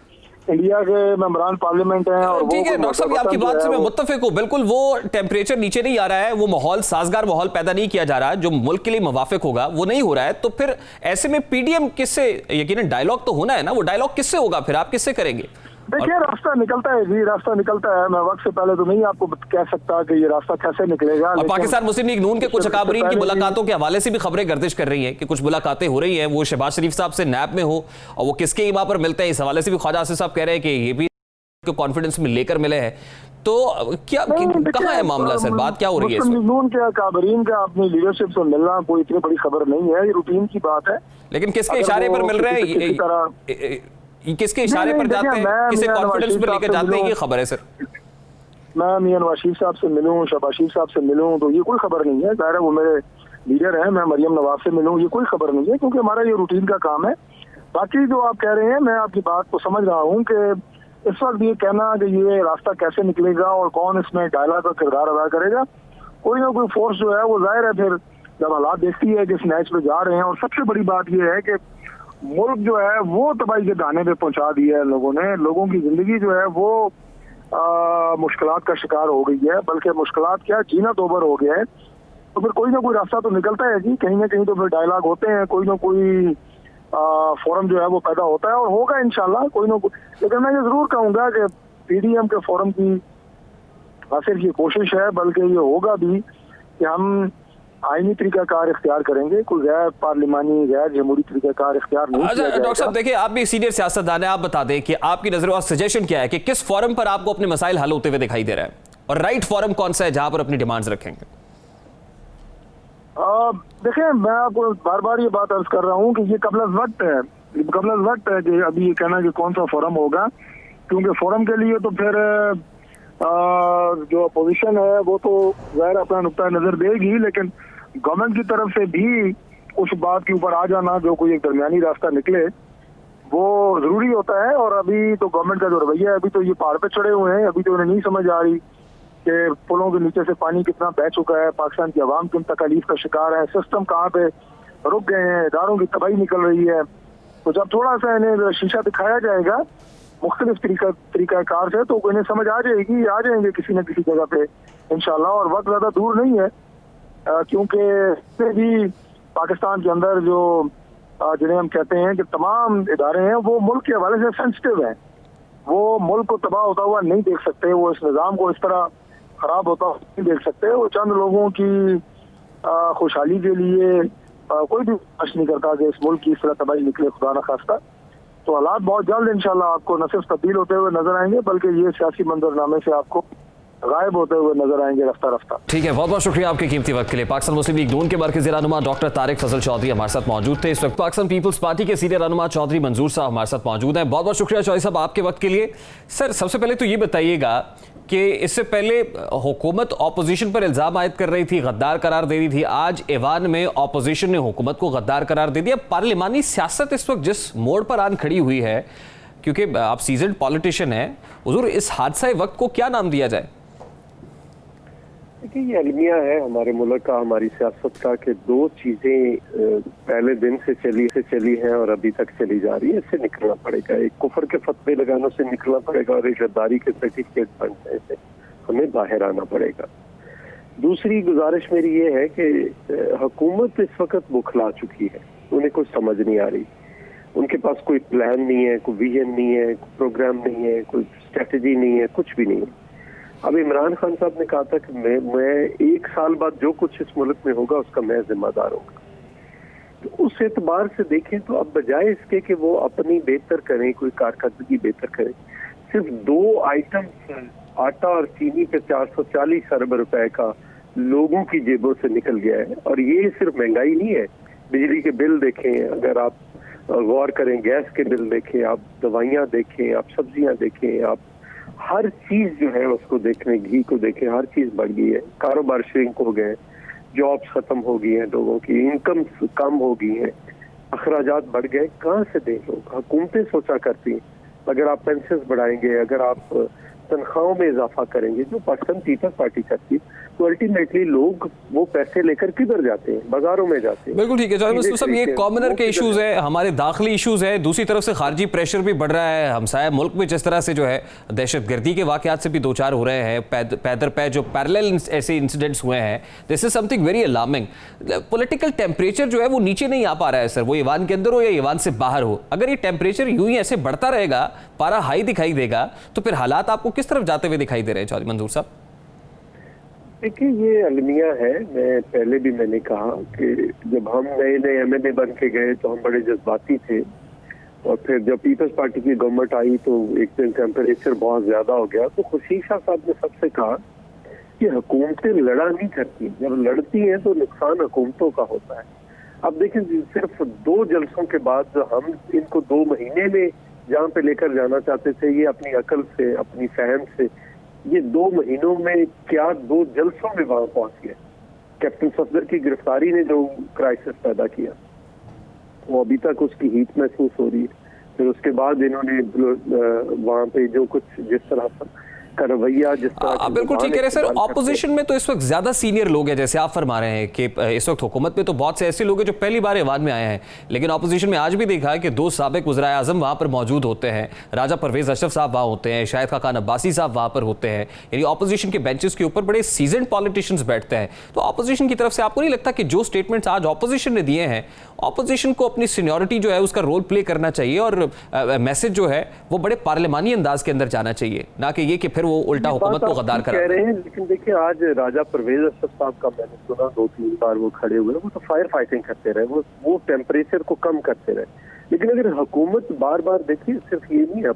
इंडिया के मेंबरान पार्लियामेंट हैं। और ठीक है डॉक्टर साहब, आपकी बात से मैं मुत्तफिक हूं, बिल्कुल वो टेम्परेचर नीचे नहीं आ रहा है, वो माहौल साजगार माहौल पैदा नहीं किया जा रहा है जो मुल्क के लिए मुवाफिक होगा, वो नहीं हो रहा है। तो फिर ऐसे में पीडीएम किससे, यकीनन डायलॉग तो होना है ना, वो डायलॉग किससे होगा फिर, आप किससे करेंगे? देखिए रास्ता निकलता है जी, रास्ता निकलता है। मैं वक्त से पहले तो नहीं आपको कह सकता कि ये रास्ता कैसे निकलेगा। और पाकिस्तान मुस्लिम लीग नून के कुछ अकाबरीन की मुलाकातों के हवाले से भी खबरें गर्दिश कर रही हैं कि कुछ मुलाकातें हो रही हैं, वो शहबाज शरीफ साहब से नैब में हो और वो किसके इमा पर मिलते हैं, इस हवाले से भी ख्वाजा आसिफ साहब कह रहे हैं कि ये भी कॉन्फिडेंस में लेकर मिले हैं। तो क्या कहाँ है मामला सर, बात क्या हो रही है? मुस्लिम लीग नून के अकाबरीन का अपनी लीडरशिप से मिलना कोई इतनी बड़ी खबर नहीं है, ये रूटीन की बात है। लेकिन किसके इशारे पर मिल रहे हैं, किसके इशारे पर जाते हैं, किसे कॉन्फिडेंस पर लेकर जाते हैं, ये खबर है सर? मैं मियां नवाज शरीफ साहब से मिलूं, शहबाज शरीफ साहब से मिलूं, तो ये कोई खबर नहीं है। ज़ाहिर है वो मेरे लीडर हैं, मैं मरियम नवाज से मिलूं, ये कोई खबर नहीं है क्योंकि हमारा ये रूटीन का काम है। बाकी जो आप कह रहे हैं, मैं आपकी बात को समझ रहा हूँ कि इस वक्त ये कहना कि ये रास्ता कैसे निकलेगा और कौन इसमें डायलॉग का किरदार अदा करेगा, कोई ना कोई फोर्स जो है वो जाहिर है फिर जब हालात देखती है कि इस मैच पे जा रहे हैं। और सबसे बड़ी बात यह है कि मुल्क जो है वो तबाही के दाने पे पहुंचा दिया है लोगों ने, लोगों की जिंदगी जो है वो मुश्किलात का शिकार हो गई है, बल्कि मुश्किलात क्या जीना दोबर हो गया है। तो फिर कोई ना कोई रास्ता तो निकलता है जी, कहीं ना कहीं तो फिर डायलॉग होते हैं, कोई ना कोई फोरम जो है वो पैदा होता है और होगा इंशाल्लाह कोई ना कोई। लेकिन मैं ये जरूर कहूंगा कि पीडीएम के फोरम की न सिर्फ ये कोशिश है बल्कि ये होगा भी कि हम आईनी तरीकाकार इख्तियार करेंगे, कोई गैर पार्लिमानी गैर जमहूरी तरीकाकार इख्तियार नहीं किया जाएगा। डॉक्टर साहब देखिए, आप भी सीनियर सियासतदान हैं, आप बता दें कि आपकी नजर और सजेशन क्या है कि किस फोरम पर आपको अपने मसाइल हल होते हुए दिखाई दे रहा है, और राइट फोरम कौन सा है जहां पर अपनी डिमांड्स रखेंगे? देखिए, मैं आपको बार बार ये बात अर्ज कर रहा हूँ कि ये कबल वक्त है कि अभी ये कहना कि कौन सा फोरम होगा, क्योंकि फोरम के लिए तो फिर जो अपोजिशन है वो तो ज़ाहिर अपना नुक्ता नजर देगी, लेकिन गवर्नमेंट की तरफ से भी उस बात के ऊपर आ जाना जो कोई एक दरमियानी रास्ता निकले वो जरूरी होता है। और अभी तो गवर्नमेंट का जो रवैया है, अभी तो ये पहाड़ पे चढ़े हुए हैं, अभी तो उन्हें नहीं समझ आ रही कि पुलों के नीचे से पानी कितना बह चुका है, पाकिस्तान की आवाम किन तकलीफ का शिकार है, सिस्टम कहाँ पे रुक गए हैं, इदारों की तबाही निकल रही है। तो जब थोड़ा सा इन्हें शीशा दिखाया जाएगा मुख्तलिफ तरीकाकार से, तो इन्हें समझ आ जाएंगे किसी न किसी जगह पे इंशाल्लाह। और वक्त ज्यादा दूर नहीं है, क्योंकि भी पाकिस्तान के अंदर जो जिन्हें हम कहते हैं कि तमाम इदारे हैं वो मुल्क के हवाले से सेंसिटिव हैं, वो मुल्क को तबाह होता हुआ नहीं देख सकते, वो इस निज़ाम को इस तरह खराब होता हुआ नहीं देख सकते। वो चंद लोगों की खुशहाली के लिए कोई भी कोशिश नहीं करता कि इस मुल्क की इस तरह तबाही निकले, खुदा न खास्ता। तो हालात बहुत जल्द इंशाल्लाह आपको न सिर्फ तब्दील होते हुए नजर आएंगे बल्कि ये सियासी मंजरनामे से आपको गायब होते हुए नजर आएंगे रफ्ता रफ्ता। ठीक है, बहुत बहुत शुक्रिया आपके कीमती वक्त के लिए। पाकिस्तान मुस्लिम लीग नून के मरकज़ी रहनुमा डॉक्टर तारिक फजल चौधरी हमारे साथ मौजूद थे। इस वक्त पाकिस्तान पीपल्स पार्टी के सीनियर रहनुमा चौधरी मंजूर साहब हमारे साथ मौजूद हैं। बहुत बहुत शुक्रिया चौधरी साहब आपके वक्त के लिए। सर, सबसे पहले तो ये बताइएगा कि इससे पहले हुकूमत ऑपोजिशन पर इल्ज़ाम आयद कर रही थी, गद्दार करार दे रही थी, आज ऐवान में ऑपोजिशन ने हुकूमत को गद्दार करार दे दिया। पार्लिमानी सियासत इस वक्त जिस मोड़ पर आन खड़ी हुई है, क्योंकि आप सीजन्ड पॉलिटिशियन हैं, हुजूर इस हादसा वक्त को क्या नाम दिया जाए? देखिए, ये अलमिया है हमारे मुल्क का, हमारी सियासत का, कि दो चीजें पहले दिन से चली हैं और अभी तक चली जा रही है। इससे निकलना पड़ेगा, एक कुफर के फतवे लगाने से निकलना पड़ेगा और एक गद्दारी के सर्टिफिकेट बनने से हमें बाहर आना पड़ेगा। दूसरी गुजारिश मेरी ये है कि हुकूमत इस वक्त बुखला चुकी है, उन्हें कुछ समझ नहीं आ रही, उनके पास कोई प्लान नहीं है, कोई विजन नहीं है, कोई प्रोग्राम नहीं है, कोई स्ट्रेटजी नहीं है, कुछ भी नहीं है। अब इमरान खान साहब ने कहा था कि मैं 1 साल बाद जो कुछ इस मुल्क में होगा उसका मैं जिम्मेदार हूँगा। तो उस एतबार से देखें तो अब बजाय इसके कि वो अपनी बेहतर करें, कोई कारकर्दगी बेहतर करें, सिर्फ 2 आइटम आटा और चीनी पे 440 अरब रुपए का लोगों की जेबों से निकल गया है। और ये सिर्फ महंगाई नहीं है, बिजली के बिल देखें, अगर आप गौर करें, गैस के बिल देखें, आप दवाइयाँ देखें, आप सब्जियाँ देखें, आप हर चीज जो है उसको देखने, घी को देखें, हर चीज बढ़ गई है। कारोबार श्रिंक हो गए, जॉब्स खत्म हो गई हैं, लोगों की इनकम कम हो गई है, अखराजात बढ़ गए। कहाँ से दें लोग? हुकूमतें सोचा करती हैं, अगर आप पेंशन बढ़ाएंगे, अगर आप तनख्वाहों में इजाफा करेंगे जो पाकिस्तान पीपल्स पार्टी करती है, तो अल्टीमेटली लोग वो पैसे लेकर किधर जाते हैं? बाजारों में जाते हैं। बिल्कुल ठीक है चौधरी साहब, ये कॉमनर के इश्यूज है, हमारे दाखिली इश्यूज है, दूसरी तरफ से खारजी प्रेशर भी बढ़ रहा है। हमसाया मुल्क में जिस तरह से जो है दहशतगर्दी के वाकयात से भी 2-4 हो रहे हैं, पैदर पै जो पैरेलल ऐसे इंसिडेंट्स हुए हैं, this is something very alarming. Political temperature जो है वो नीचे नहीं आ पा रहा है सर, वो ईवान के अंदर हो या ईवान से बाहर हो। अगर ये टेम्परेचर यूं ही ऐसे बढ़ता रहेगा, पारा हाई दिखाई देगा, तो फिर हालात आपको किस तरफ जाते हुए दिखाई दे रहे हैं चौधरी मंजूर साहब? देखिए, ये अलमिया है। मैं पहले भी मैंने कहा कि जब हम नए एमएनए बन के गए तो हम बड़े जज्बाती थे, और फिर जब पीपल्स पार्टी की गवर्नमेंट आई तो एक दिन टेम्परेचर बहुत ज्यादा हो गया। तो खुर्शीद शाह साहब ने सबसे कहा कि हुकूमतें लड़ा नहीं करती, जब लड़ती हैं तो नुकसान हुकूमतों का होता है। अब देखिए, सिर्फ 2 जलसों के बाद हम इनको 2 महीने में जहाँ पे लेकर जाना चाहते थे, ये अपनी अकल से, अपनी फहम से, ये 2 महीनों में क्या 2 जलसों में वहां पहुंच गए। कैप्टन सफदर की गिरफ्तारी ने जो क्राइसिस पैदा किया, वो अभी तक उसकी हीट महसूस हो रही है। फिर उसके बाद इन्होंने वहां पे जो कुछ जिस तरह का रवैया जिस तरह आप बिल्कुल ठीक कह रहे हैं सर। ऑपोजिशन में तो इस वक्त ज्यादा सीनियर लोग हैं, जैसे आप फरमा रहे हैं कि इस वक्त हुकूमत में तो बहुत से ऐसे लोग हैं जो पहली बार ऐवान में आए हैं, लेकिन ऑपोजिशन में आज भी देखा है कि 2 साबिक वज़राए आज़म वहाँ पर मौजूद होते हैं, राजा परवेज़ अशरफ साहब वहाँ होते हैं, शाहिद खाकान अब्बासी साहब वहाँ पर होते हैं, यानी ऑपोजिशन के बेंचेस के ऊपर बड़े सीजन्ड पॉलिटिशियंस बैठते हैं। तो ऑपोजिशन की तरफ से आपको नहीं लगता कि जो स्टेटमेंट्स आज ऑपोजिशन ने दिए हैं, ऑपोजिशन को अपनी सीनियरिटी जो है उसका रोल प्ले करना चाहिए और मैसेज जो है वो बड़े पार्लिमानी अंदाज के अंदर जाना चाहिए, ना कि ये कि फिर वो उल्टा हुकूमत को गद्दार कह रहे हैं। लेकिन देखिए आज राजा परवेज अशरफ साहब का मैंने सुना 2-3 बार वो खड़े हुए, वो तो फायर फाइटिंग करते रहे, वो टेम्परेचर को कम करते रहे। लेकिन अगर हुकूमत बार बार देखिए, सिर्फ ये नहीं है,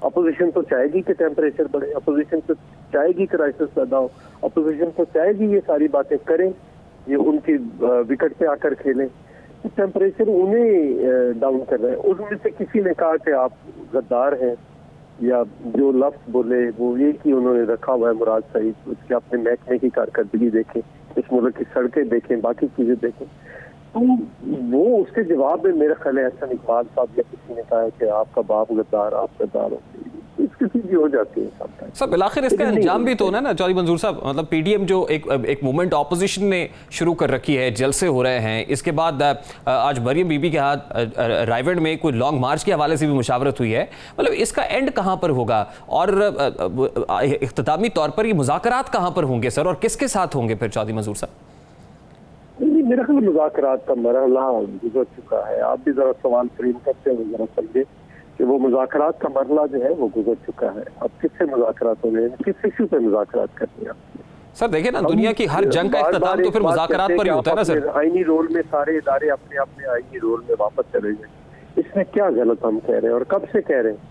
अपोजिशन तो चाहेगी कि टेम्परेचर बढ़े, अपोजिशन तो चाहेगी क्राइसिस पैदा हो, अपोजिशन तो चाहेगी ये सारी बातें करें, ये उनकी विकेट पे आकर खेलें, तो टेम्परेचर उन्हें डाउन कर रहे हैं। उसमें से किसी ने कहा कि आप गद्दार हैं, या जो लफ्ज बोले वो ये कि उन्होंने रखा हुआ है मुराद सईद, उसके अपने महकमे की कारकर्दगी देखें, इस मुल्क की सड़कें देखें, बाकी चीजें देखें, तो वो उसके जवाब में मेरा ख्याल है एहसन इकबाल साहब या किसी ने कहा है कि आपका बाप गद्दार, आप गद्दार हो, इसकी चीजें हो जाती है सब। आखिर इसका अंजाम भी तो ना चौधरी मंजूर साहब, मतलब पीडीएम जो एक मूवमेंट ऑपोजिशन ने शुरू कर रखी है, जलसे हो रहे हैं, इसके बाद आज मरियम बीबी के हाथ रायगढ़ में कोई लॉन्ग मार्च के हवाले से भी मुशावरत हुई है, मतलब इसका एंड कहाँ पर होगा और इख्तितामी तौर पर ये मुज़ाकरात कहाँ पर होंगे सर, और किसके साथ होंगे फिर चौधरी मंजूर साहब? मेरा ख्याल मुज़ाकरात का मरहला गुजर चुका है। आप भी जरा सवाल फ्रेम करते हैं, जरा समझे कि वो मुज़ाकरात का मरहला जो है वो गुजर चुका है। अब किससे मुज़ाकरात हो रहे हैं, किस इशू पे मुज़ाकरात करते हैं? सर देखिए ना, दुनिया की हर जंग का इख्तिताम तो फिर मुज़ाकरात पर ही होता है ना सर। आईनी रोल में सारे इदारे अपने अपने आईनी रोल में वापस चले गए, इसमें क्या गलत हम कह रहे हैं और कब से कह रहे हैं?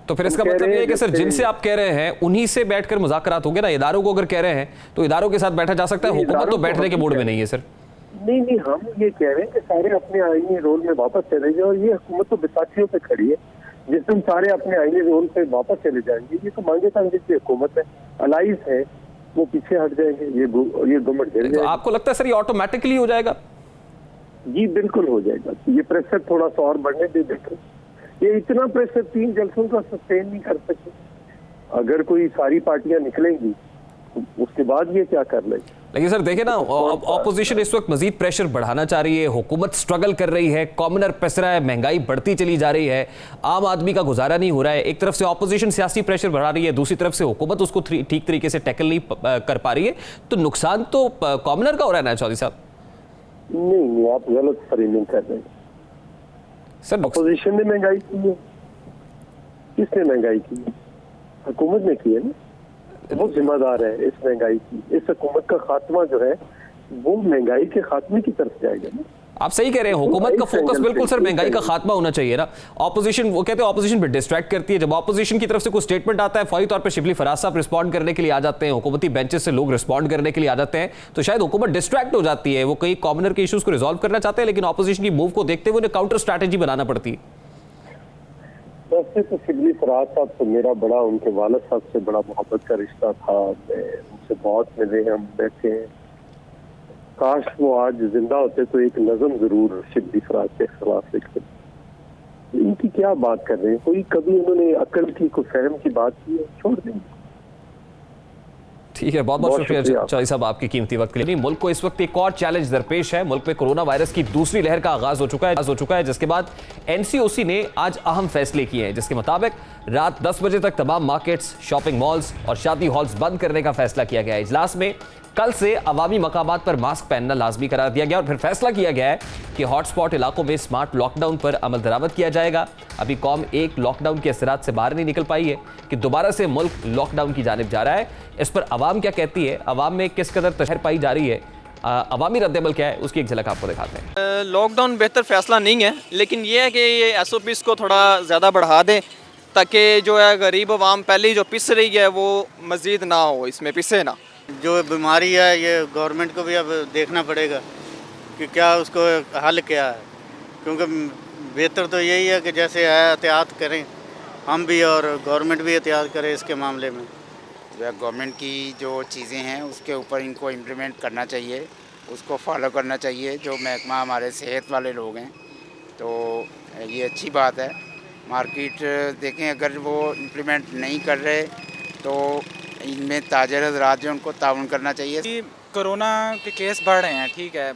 तो फिर इसका मतलब ये है कि सर जिनसे आप कह रहे हैं उन्हीं से बैठकर मुज़ाकरात होंगे ना। इदारों को अगर कह रहे हैं तो इदारों के साथ बैठा जा सकता है, हुकूमत तो बैठने के मूड में नहीं है सर। नहीं, हम ये कह रहे हैं कि सारे अपने आईनी रोल में वापस चले जाए, और ये हुकूमत तो बैसाखियों पे खड़ी है। जिस दिन सारे अपने आईनी रोल पे वापस चले जाएंगे, ये तो मांगे तांगे की हुकूमत है, अलाइज है, वो पीछे हट जाएंगे, ये गवर्नमेंट गिर जाएगी। आपको लगता है सर ये ऑटोमेटिकली हो जाएगा? जी बिल्कुल हो जाएगा। ये प्रेशर थोड़ा सा और बढ़ने दे देते, ये इतना प्रेशर 3 जलसों का सस्टेन नहीं कर सकते। अगर कोई सारी पार्टियां निकलेंगी तो उसके बाद ये क्या कर लेंगे? लेकिन सर देखिए ना, ऑपोजिशन इस वक्त मजीद प्रेशर बढ़ाना चाह रही है, हुकूमत स्ट्रगल कर रही है, कॉमनर पिस रहा है, महंगाई बढ़ती चली जा रही है, आम आदमी का गुजारा नहीं हो रहा है। एक तरफ से ऑपोजिशन सियासी प्रेशर बढ़ा रही है, दूसरी तरफ से हुकूमत उसको ठीक तरीके से टैकल नहीं कर पा रही है, तो नुकसान तो कॉमनर का हो रहा है ना चौधरी साहब? नहीं, आप गलत फ्रेमिंग कर रहे हैं सर। ऑपोजिशन ने महंगाई की है, किसने महंगाई की है? हुकूमत ने की है ना, वो जिम्मेदार है इस महंगाई की। इस हुकूमत का खात्मा जो है वो महंगाई के खात्मे की तरफ जाएगा ना। आप सही कह रहे हैं, हुकूमत का फोकस बिल्कुल सर महंगाई का खात्मा होना चाहिए ना। ऑपोजिशन, वो कहते हैं ऑपोजिशन भी डिस्ट्रैक्ट करती है। जब ऑपोजिशन की तरफ से कोई स्टेटमेंट आता है, फौरी तौर पर शिबली फराज साहब रिस्पॉन्ड करने के लिए आ जाते हैं, हुकूमती बेंचेस से लोग रिस्पॉन्ड करने के लिए आ जाते हैं, तो शायद हुकूमत डिस्ट्रैक्ट हो जाती है। वो कई कॉमनर के इशूज को रिजॉल्व करना चाहते हैं, लेकिन ऑपोजिशन की मूव को देखते हुए उन्हें काउंटर स्ट्रैटेजी बनाना पड़ती है। वैसे तो शिबली फराज साहब से मेरा बड़ा, उनके वालिद साहब से बड़ा मोहब्बत का रिश्ता था, मैं उनसे बहुत मिले, हम बैठे हैं। काश वो आज जिंदा होते तो एक नज़म जरूर शिबली फराज के खिलाफ लिखते। इनकी क्या बात कर रहे हैं? कोई कभी उन्होंने अकल की, कोई फहम की बात की है? छोड़ देंगे। ठीक है, बहुत बहुत शुक्रिया चौधरी साहब आपकी कीमती वक्त के लिए। मुल्क को इस वक्त एक और चैलेंज दरपेश है। मुल्क में कोरोना वायरस की दूसरी लहर का आगाज हो चुका है, जिसके बाद एनसीओसी ने आज अहम फैसले किए हैं, जिसके मुताबिक रात 10 बजे तक तमाम मार्केट्स, शॉपिंग मॉल्स और शादी हॉल्स बंद करने का फैसला किया गया है। इजलास में कल से अवामी मकामात पर मास्क पहनना लाजमी करार दिया गया और फिर फैसला किया गया है कि हॉटस्पॉट इलाकों में स्मार्ट लॉकडाउन पर अमल दरामद किया जाएगा। अभी कौम एक लॉकडाउन के असरात से बाहर नहीं निकल पाई है कि दोबारा से मुल्क लॉकडाउन की जानिब जा रहा है। इस पर अवाम क्या कहती है, अवाम में किस कदर तशहर पाई जा रही है, अवामी रद्दमल क्या है, उसकी एक झलक आपको दिखाते हैं। लॉकडाउन बेहतर फैसला नहीं है, लेकिन यह है कि ये SOPs को थोड़ा ज़्यादा बढ़ा दें, ताकि जो है गरीब अवाम पहले जो पिस रही है वो मज़ीद ना हो, इसमें पिसे ना। जो बीमारी है ये गवर्नमेंट को भी अब देखना पड़ेगा कि क्या उसको हल क्या है, क्योंकि बेहतर तो यही है कि जैसे है एहतियात करें हम भी और गवर्नमेंट भी एहतियात करे इसके मामले में। जो है गवर्नमेंट की जो चीज़ें हैं उसके ऊपर इनको इम्प्लीमेंट करना चाहिए, उसको फॉलो करना चाहिए। जो महकमा हमारे सेहत वाले लोग हैं तो ये अच्छी बात है। मार्केट देखें, अगर वो इम्प्लीमेंट नहीं कर रहे तो इनमें ताजर हजरात जो उनको ताउन करना चाहिए। कोरोना के केस बढ़ रहे हैं, ठीक है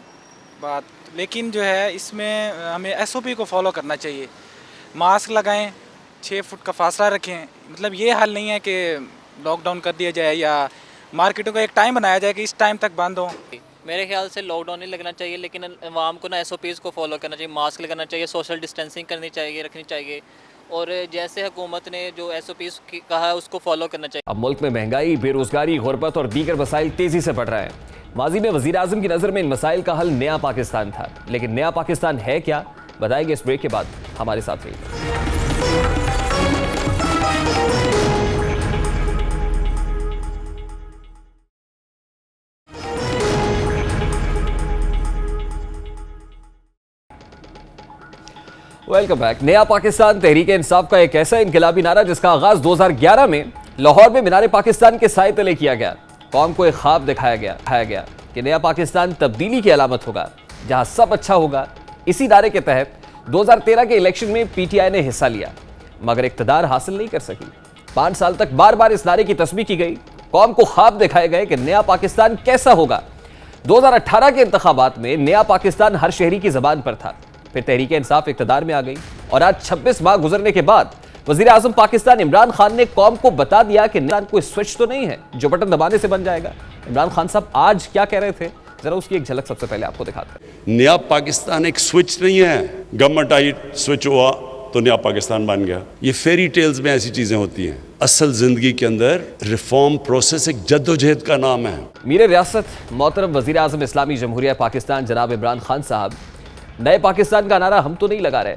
बात, लेकिन जो है इसमें हमें SOP को फॉलो करना चाहिए। मास्क लगाएं, 6 फुट का फासला रखें। मतलब ये हल नहीं है कि लॉकडाउन कर दिया जाए या मार्केटों का एक टाइम बनाया जाए कि इस टाइम तक बंद हो। मेरे ख्याल से लॉकडाउन नहीं लगना चाहिए, लेकिन आवाम को ना SOPs को फॉलो करना चाहिए, मास्क लगाना चाहिए, सोशल डिस्टेंसिंग करनी चाहिए, रखनी चाहिए, और जैसे हुकूमत ने जो SOPs कहा है उसको फॉलो करना चाहिए। अब मुल्क में महंगाई, बेरोजगारी, गुर्बत और दीगर मसाइल तेजी से बढ़ रहे हैं। माजी में वजीर आजम की नज़र में इन मसाइल का हल नया पाकिस्तान था, लेकिन नया पाकिस्तान है क्या, बताएंगे इस ब्रेक के बाद। हमारे साथ रहिए। Welcome back. नया पाकिस्तान तहरीक इंसाफ का एक ऐसा इनकलाबी नारा जिसका आगाज 2011 में लाहौर में मीनार पाकिस्तान के साए तले किया गया। कौम को एक ख्वाब दिखाया गया कि नया पाकिस्तान तब्दीली की अलामत होगा, जहां सब अच्छा होगा। इसी नारे के तहत 2013 के इलेक्शन में PTI ने हिस्सा लिया, मगर इक्तदार हासिल नहीं कर सकी। 5 साल तक बार बार इस नारे की तस्बीह की गई, कौम को ख्वाब दिखाए गए कि नया पाकिस्तान कैसा होगा। 2018 के इंतखाबात में नया पाकिस्तान हर शहरी की जबान पर था। फिर तहरीक इंसाफ इक्तदार में आ गई और आज 26 माह गुजरने के बाद वजीर आजम पाकिस्तान इमरान खान ने कौम को बता दिया कि कोई स्विच तो नहीं है जो बटन दबाने से बन जाएगा। इमरान खान साहब आज क्या कह रहे थे, जरा उसकी एक झलक सबसे पहले आपको दिखाते हैं। नया पाकिस्तान एक स्विच नहीं है, गवर्नमेंट आई, स्विच हुआ तो नया पाकिस्तान बन गया। ये फेरी टेल्स में ऐसी चीजें होती हैं। असल जिंदगी के अंदर रिफॉर्म प्रोसेस एक जद्दोजहद का नाम है। मीर रियासत मोहतरम वजीर आजम इस्लामी जमहूरिया पाकिस्तान जनाब इमरान खान साहब, नए पाकिस्तान का नारा हम तो नहीं लगा रहे,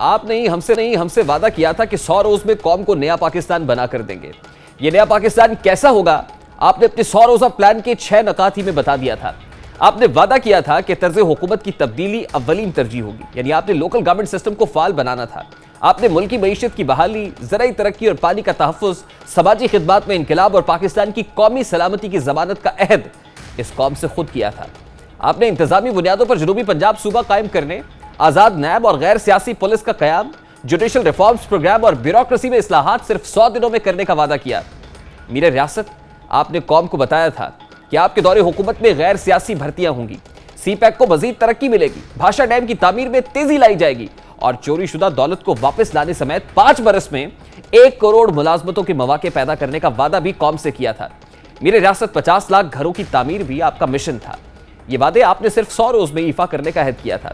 आप नहीं, हमसे वादा किया था कि 100 रोज में कौम को नया पाकिस्तान बना कर देंगे। ये नया पाकिस्तान कैसा होगा आपने अपने 100 रोजा प्लान के 6 नकात ही में बता दिया था। आपने वादा किया था कि तर्ज हुकूमत की तब्दीली अव्वलीन तरजीह होगी, यानी आपने लोकल गवर्नमेंट सिस्टम को फाल बनाना था। आपने मुल्की मईशत की बहाली, ज़राई तरक्की और पानी का तहफ़्फ़ुज़, समाजी खिदमात में इनकलाब और पाकिस्तान की कौमी सलामती की जमानत का अहद इस कौम से खुद किया था। आपने इंतजामी बुनियादों पर जनूबी पंजाब सूबा कायम करने, आज़ाद नैब और गैर सियासी पुलिस का कयाम, जुडिशल रिफॉर्म्स प्रोग्राम और ब्यूरोक्रेसी में इस्लाहात सिर्फ 100 दिनों में करने का वादा किया। मीर रियासत, आपने कौम को बताया था कि आपके दौरे हुकूमत में गैर सियासी भर्तियां होंगी, CPEC को मजीद तरक्की मिलेगी, भाषा डैम की तामीर में तेजी लाई जाएगी और चोरी शुदा दौलत को वापस लाने समेत 5 बरस में 1 करोड़ मुलाजमतों के मौके पैदा करने का वादा भी कौम से किया था। मीर रियासत, 50 लाख घरों की तामीर भी आपका मिशन था। ये वादे आपने सिर्फ 100 रोज में ईफा करने का अहद किया था।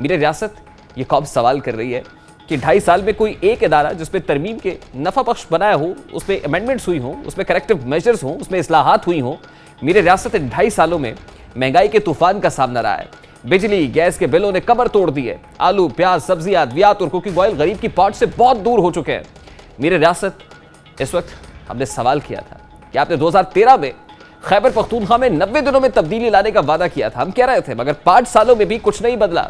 मीर रियासत, ये कौम सवाल कर रही है कि 2.5 साल में कोई एक इदारा जिसमें तरमीम के नफा बख्श बनाया हो, उसमें अमेंडमेंट्स हुई हों, उसमें करेक्टिव मेजर्स हों, उसमें इस्लाहात हुई हों। मीर रियासत, 2.5 सालों में महंगाई के तूफान का सामना रहा है। बिजली गैस के बिलों ने कमर तोड़ दी है। आलू, प्याज, सब्जियां, अद्वियात और कुकिंग ऑयल गरीब की पहुंच से बहुत दूर हो चुके हैं। मीर रियासत, इस वक्त हमने सवाल किया था कि आपने 2013 में खैबर पख्तूनख्वा में 90 दिनों में तब्दीली लाने का वादा किया था। हम कह रहे थे, मगर 5 सालों में भी कुछ नहीं बदला।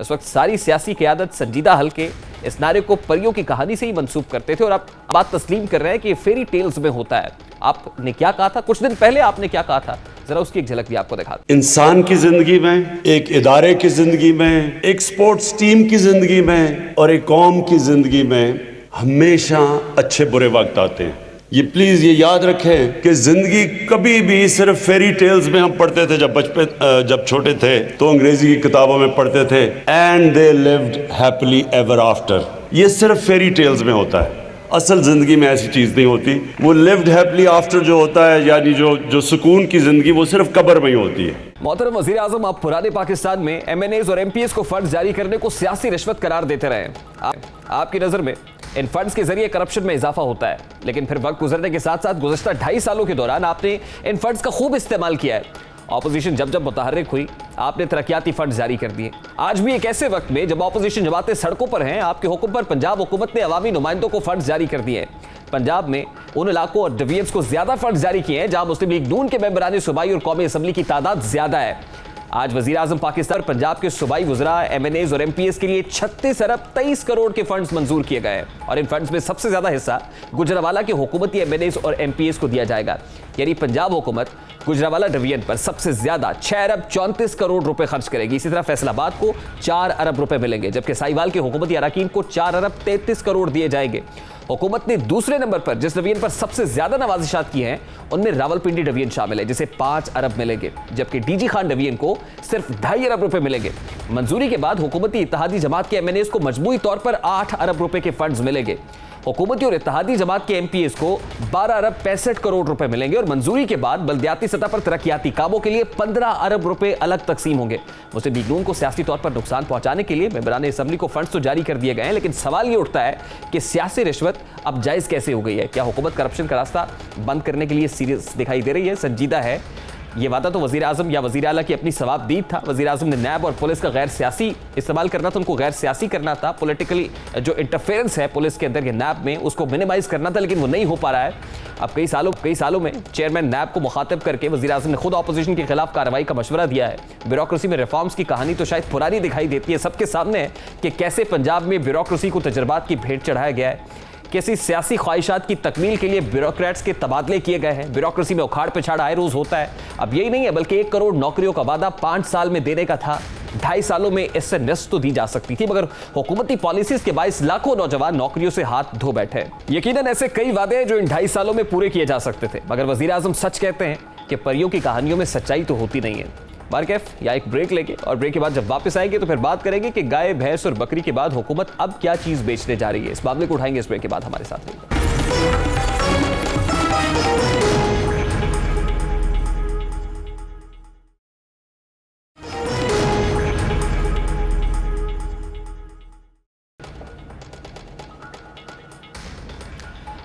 इस वक्त सारी सियासी क़यादत संजीदा हल्के इस नारे को परियों की कहानी से ही मंसूब करते थे और आप बात तस्लीम कर रहे हैं कि फेरी टेल्स में होता है। आपने क्या कहा था कुछ दिन पहले, आपने क्या कहा था, जरा उसकी एक झलक भी आपको दिखाते। इंसान की जिंदगी में, एक इदारे की जिंदगी में, एक स्पोर्ट्स टीम की जिंदगी में और एक कौम की जिंदगी में हमेशा अच्छे बुरे वक्त आते हैं। ये प्लीज ये याद रखें कि जिंदगी कभी भी सिर्फ फेरी टेल्स में हम पढ़ते थे जब छोटे थे तो अंग्रेजी की किताबों में पढ़ते थे and they lived happily ever after. ये सिर्फ फेरी टेल्स में होता है, असल जिंदगी में ऐसी चीज नहीं होती। वो लिव्ड हैप्पीली आफ्टर जो होता है, यानी जो सुकून की जिंदगी, वो सिर्फ कब्र में ही होती है। मोहतरम वज़ीर आज़म, आप पुराने पाकिस्तान में MNAs और MPs को फंड जारी करने को सियासी रिश्वत करार देते रहे। आपकी नजर में इन फंड्स के जरिए करप्शन में इजाफा होता है, लेकिन फिर वक्त गुजरने के साथ साथ गुज़श्ता 2.5 सालों के दौरान आपने इन फंड्स का खूब इस्तेमाल किया है। ऑपोजिशन जब मुतहर्रिक हुई, आपने तरक्याती फंड जारी कर दिए। आज भी एक ऐसे वक्त में जब ऑपोजिशन जमातें सड़कों पर हैं, आपके हुक्म पर पंजाब हुकूमत ने अवामी नुमाइंदों को फंड जारी कर दिए हैं। पंजाब में उन इलाकों और डिवीजन्स को ज्यादा फंड जारी किए हैं जहां मुस्लिम लीग नून के मेंबरान सूबाई और कौमी असम्बली की तादाद ज्यादा है। आज वजीर आजम पाकिस्तान पंजाब के सूबाई वज़रा, MNAs और MPs के लिए 36 अरब 23 करोड़ के फंड्स मंजूर किए गए हैं और इन फंड्स में सबसे ज्यादा हिस्सा गुजरावाला के हुकूमती MNAs और MPs को दिया जाएगा। यानी पंजाब हुकूमत गुजरावाला डिवीजन पर सबसे ज्यादा 6 अरब 34 करोड़ रुपए खर्च करेगी। इसी तरह फैसलाबाद को 4 अरब रुपए मिलेंगे, जबकि साहिवाल के हुकूमती अराकीन को 4 अरब 33 करोड़ दिए जाएंगे। हुकूमत ने दूसरे नंबर पर जिस डिवीजन पर सबसे ज्यादा नवाजिशात की हैं उनमें रावलपिंडी डिवीजन शामिल है, जिसे 5 अरब मिलेंगे, जबकि डीजी खान डिवीजन को सिर्फ 2.5 अरब रुपए मिलेंगे। मंजूरी के बाद हुकूमती इत्तेहादी जमात के MNAs को मजमूई तौर पर 8 अरब रुपए के फंड्स मिलेंगे। हुकूमती और इत्तेहादी जमात के MPAs को 12 अरब 65 करोड़ रुपए मिलेंगे और मंजूरी के बाद बल्दियाती सतह पर तरक्याती कामों के लिए 15 अरब रुपए अलग तकसीम होंगे। मुस्लिम लीग नून को सियासी तौर पर नुकसान पहुंचाने के लिए मेंबरान असेंबली को फंड्स तो जारी कर दिए गए हैं, लेकिन सवाल ये उठता है कि सियासी रिश्वत अब जायज कैसे हो गई है? क्या हुकूमत करप्शन का रास्ता बंद करने के लिए सीरियस दिखाई दे रही है, संजीदा है? ये वादा तो वज़ीर आज़म या वज़ीर आला की अपनी सवाबदीद था। वज़ीर आज़म ने नैब और पुलिस का गैर सियासी इस्तेमाल करना था, उनको गैर सियासी करना था, पॉलिटिकली जो इंटरफेरेंस है पुलिस के अंदर या नैब में उसको मिनिमाइज करना था, लेकिन वो नहीं हो पा रहा है। अब कई सालों में चेयरमैन नैब को मुखातिब करके वज़ीर आज़म ने खुद अपोजिशन के खिलाफ कार्रवाई का मशवरा दिया है। ब्यूरोक्रेसी में रिफॉर्म्स की कहानी तो शायद पुरानी दिखाई देती है, सबके सामने है कि कैसे पंजाब में ब्यूरोक्रेसी को तजर्बात की भेंट चढ़ाया गया है, कैसी सियासी ख्वाहिशात की तकमील के लिए ब्यूरोक्रेट्स के तबादले किए गए हैं। ब्यूरोक्रेसी में उखाड़ पिछाड़ आए रोज होता है। अब यही नहीं है बल्कि 1 करोड़ नौकरियों का वादा 5 साल में देने का था, 2.5 सालों में इससे निस्फ तो दी जा सकती थी, मगर हुकूमती पॉलिसीज के बायस लाखों नौजवान नौकरियों से हाथ धो बैठे। यकीनन ऐसे कई वादे हैं जो इन 2.5 सालों में पूरे किए जा सकते थे, मगर वज़ीर आज़म सच कहते हैं कि परियों की कहानियों में सच्चाई तो होती नहीं है। बारकैफ या एक ब्रेक लेंगे और ब्रेक के बाद जब वापस आएंगे तो फिर बात करेंगे कि गाय, भैंस और बकरी के बाद हुकूमत अब क्या चीज बेचने जा रही है। इस मामले को उठाएंगे इस ब्रेक के बाद। हमारे साथ रहिए।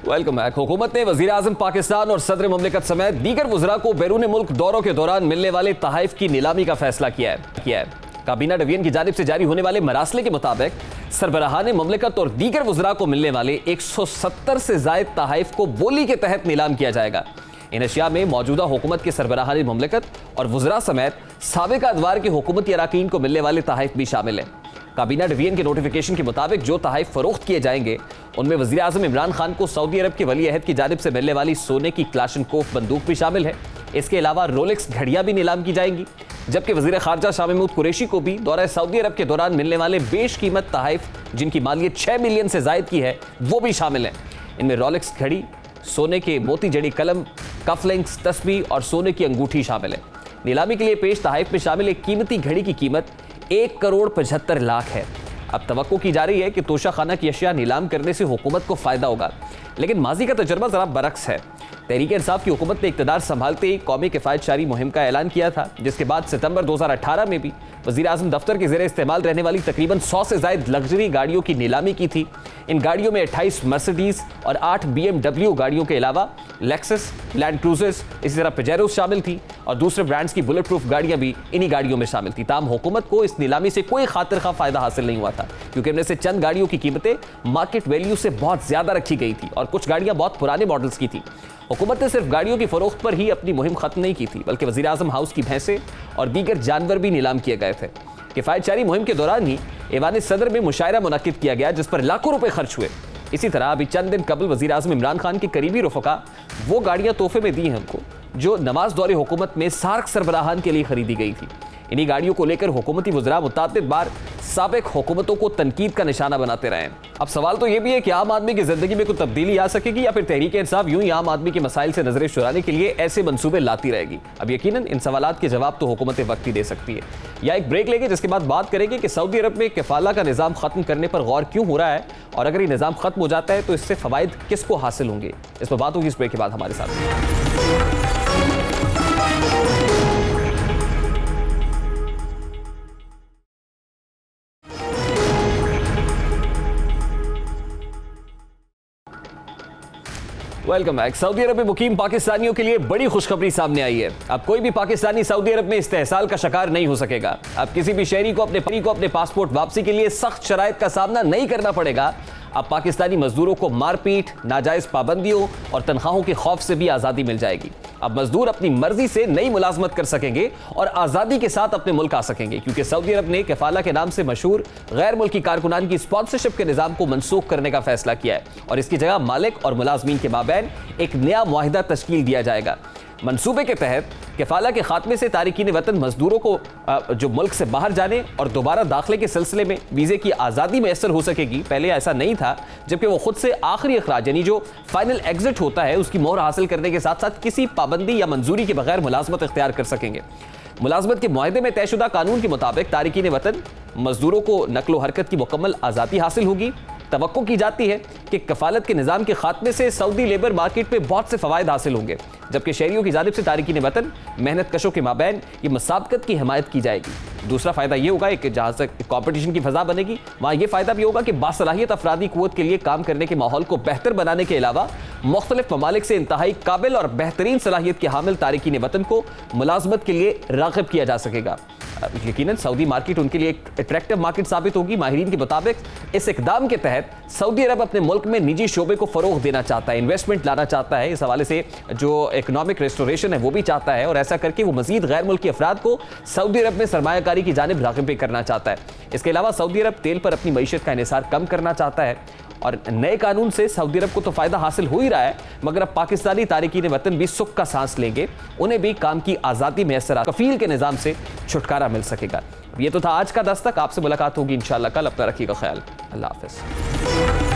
Welcome back. हुकूमत ने वज़ीर आज़म पाकिस्तान और सदर मुमलिकत समेत दीगर वज़रा को बैरून मुल्क दौरों के दौरान मिलने वाले तहाइफ की नीलामी का फैसला किया है। काबीना डिवीजन की जानिब से जारी होने वाले मरासले के मुताबिक सरबराहान मुमलिकत और दीगर वज़रा को मिलने वाले 170 से ज़ायद तहाइफ को बोली के तहत नीलाम किया जाएगा। इन अशिया में मौजूदा हुकूमत के सरबराहान मुमलिकत और वज़रा समेत साबिक़ अदवार के हुकूमती अराकीन को मिलने वाले तहाइफ भी शामिल हैं। काबीना डिवीजन के नोटिफिकेशन के मुताबिक जो तहाइफ फरोख्त किए जाएंगे उनमें वज़ीर आज़म इमरान खान को सऊदी अरब के वली अहद की जानिब से मिलने वाली सोने की क्लाशनकोफ बंदूक भी शामिल है। इसके अलावा रोलेक्स घड़ियां भी नीलाम की जाएंगी, जबकि वज़ीर ख़ारजा शाह महमूद कुरैशी को भी दौरा सऊदी अरब के दौरान मिलने वाले बेशकीमत तहाइफ जिनकी मालियत 6 मिलियन से ज़ायद की है वो भी शामिल हैं। इनमें रोलेक्स घड़ी, सोने के मोती जड़ी कलम, कफलिंग्स, तस्बीह और सोने की अंगूठी शामिल है। नीलामी के लिए पेश तहाइफ में शामिल एक कीमती घड़ी की कीमत 1 करोड़ 75 लाख है। अब तवक्को की जा रही है कि तोशा खाना की अशिया नीलाम करने से हुकूमत को फ़ायदा होगा, लेकिन माजी का तजर्बा ज़रा बरक्स है। तहरीक इंसाफ की हुकूमत ने इक़्तिदार संभालते ही कौमी किफ़ायत शारी मुहिम का ऐलान किया था, जिसके बाद सितंबर 2018 में भी वज़ीर आज़म दफ्तर के ज़ेरे इस्तेमाल रहने वाली तकरीबन 100 से ज़ायद लग्जरी गाड़ियों की नीलामी की थी। इन गाड़ियों में 28 मर्सिडीज़ और 8 BMW गाड़ियों के अलावा लेक्सस, लैंड क्रूजर्स, इसी तरह पेजेरोस शामिल थी और दूसरे ब्रांड्स की बुलेट प्रूफ गाड़ियां भी इन्हीं गाड़ियों में शामिल थी। ताम हुकूमत को इस नीलामी से कोई खातिर खा फ़ायदा हासिल नहीं हुआ था, क्योंकि इनमें से चंद गाड़ियों की कीमतें मार्केट वैल्यू से बहुत ज़्यादा रखी गई थी और कुछ गाड़ियां बहुत पुराने मॉडल्स की थी। हुकूमत ने सिर्फ गाड़ियों की फरोख्त पर ही अपनी मुहिम खत्म नहीं की थी, बल्कि वज़ीर आज़म हाउस की भैंसें और दीगर जानवर भी नीलाम किए गए थे। किफ़ायत शारी मुहिम के दौरान ही ऐवान सदर में मुशायरा मुनक्किद किया गया, जिस पर लाखों रुपए खर्च हुए। इसी तरह अभी चंद दिन कबल वज़ीर आज़म इमरान खान के करीबी रफ़का वो गाड़ियाँ तोहफे में दी हैं उनको, जो नवाज दौरे हुकूमत में सार्क सरबराहान के लिए खरीदी गई थी। इन्हीं गाड़ियों को लेकर हुकूमती वज़रा मुतअद्दिद बार साबिक़ हुकूमतों को तनकीद का निशाना बनाते रहे हैं। अब सवाल तो ये भी है कि आम आदमी की ज़िंदगी में कोई तब्दीली आ सकेगी या फिर तहरीक इंसाफ यूं ही आम आदमी के मसाइल से नजरें चुराने के लिए ऐसे मंसूबे लाती रहेगी। अब यकीनन इन सवालात के जवाब तो हुकूमत वक्त ही दे सकती है। या एक ब्रेक लेंगे, जिसके बाद बात करेंगे कि सऊदी अरब में कफ़ाला का निज़ाम ख़त्म करने पर गौर क्यों हो रहा है और अगर ये निज़ाम ख़त्म हो जाता है तो इससे फ़वाइद किसको हासिल होंगे। इस पर बात होगी इस ब्रेक के बाद। हमारे साथ वेलकम बैक। सऊदी अरब में मुकीम पाकिस्तानियों के लिए बड़ी खुशखबरी सामने आई है। अब कोई भी पाकिस्तानी सऊदी अरब में इस्तेहसाल का शिकार नहीं हो सकेगा। अब किसी भी शहरी को अपने पासपोर्ट वापसी के लिए सख्त शराइत का सामना नहीं करना पड़ेगा। अब पाकिस्तानी मजदूरों को मारपीट, नाजायज पाबंदियों और तनख्वाहों के खौफ से भी आज़ादी मिल जाएगी। अब मजदूर अपनी मर्जी से नई मुलाजमत कर सकेंगे और आज़ादी के साथ अपने मुल्क आ सकेंगे, क्योंकि सऊदी अरब ने कफ़ाला के नाम से मशहूर गैर मुल्की कारकुनान की स्पॉन्सरशिप के निज़ाम को मनसूख करने का फैसला किया है और इसकी जगह मालिक और मुलाजमीन के माबैन एक नया मुआहिदा तश्कील दिया जाएगा। मंसूबे के तहत कफाला के खात्मे से तारिकीन वतन मजदूरों को जो मुल्क से बाहर जाने और दोबारा दाखिले के सिलसिले में वीज़े की आज़ादी मैसर हो सकेगी। पहले ऐसा नहीं था, जबकि वो खुद से आखिरी अखराज यानी जो फाइनल एग्जिट होता है उसकी मोहर हासिल करने के साथ साथ किसी पाबंदी या मंजूरी के बगैर मुलाजमत इख्तियार कर सकेंगे। मुलाजमत के मुआहदे में तयशुदा कानून के मुताबिक तारिकीन वतन मजदूरों को नकलो हरकत की मुकम्मल आज़ादी हासिल होगी। तवक्को की जाती है कि कफालत के निज़ाम के खात्मे से सऊदी लेबर मार्केट में बहुत से फ़वायद हासिल होंगे, जबकि शहरियों की जानिब से तारिकीन वतन मेहनत कशों के माबैन ये मुसाबकत की हिमायत की जाएगी। दूसरा फ़ायदा ये होगा कि जहाँ से कॉम्पिटिशन की फ़ज़ा बनेगी वहाँ ये फ़ायदा भी होगा कि बासलाहियत अफरादी क़ुव्वत के लिए काम करने के माहौल को बेहतर बनाने के अलावा मुख्तलिफ ममालिक से इंतहाई काबिल और बेहतरीन सलाहियत के हामिल तारिकीन वतन को मुलाजमत के लिए राग़िब किया जा सकेगा। यकीनन सऊदी मार्केट उनके लिए एक अट्रैक्टिव मार्केट साबित होगी। माहिरीन के मुताबिक इस इकदाम के तहत सऊदी अरब अपने मुल्क में निजी शोबे को फ़रोग़ देना चाहता है, इन्वेस्टमेंट लाना चाहता है। इस हवाले से जो इकनॉमिक रेस्टोरेशन है वो भी चाहता है और ऐसा करके वो मज़ीद गैर मुल्की अफराद को सऊदी अरब में सरमायाकारी की जानिब राग़िब भी करना चाहता है। इसके अलावा सऊदी अरब तेल पर अपनी मईशत का इन्हिसार कम करना चाहता है और नए कानून से सऊदी अरब को तो फ़ायदा हासिल हो ही रहा है, मगर अब पाकिस्तानी तारिकीन वतन भी सुख का सांस लेंगे, उन्हें भी काम की आज़ादी मैसर कफील के निज़ाम से छुटकारा मिल सकेगा। ये तो था आज का दस्तक। आपसे मुलाकात होगी इंशाअल्लाह कल। अपना रखिएगा ख्याल। अल्लाह हाफ़िज़।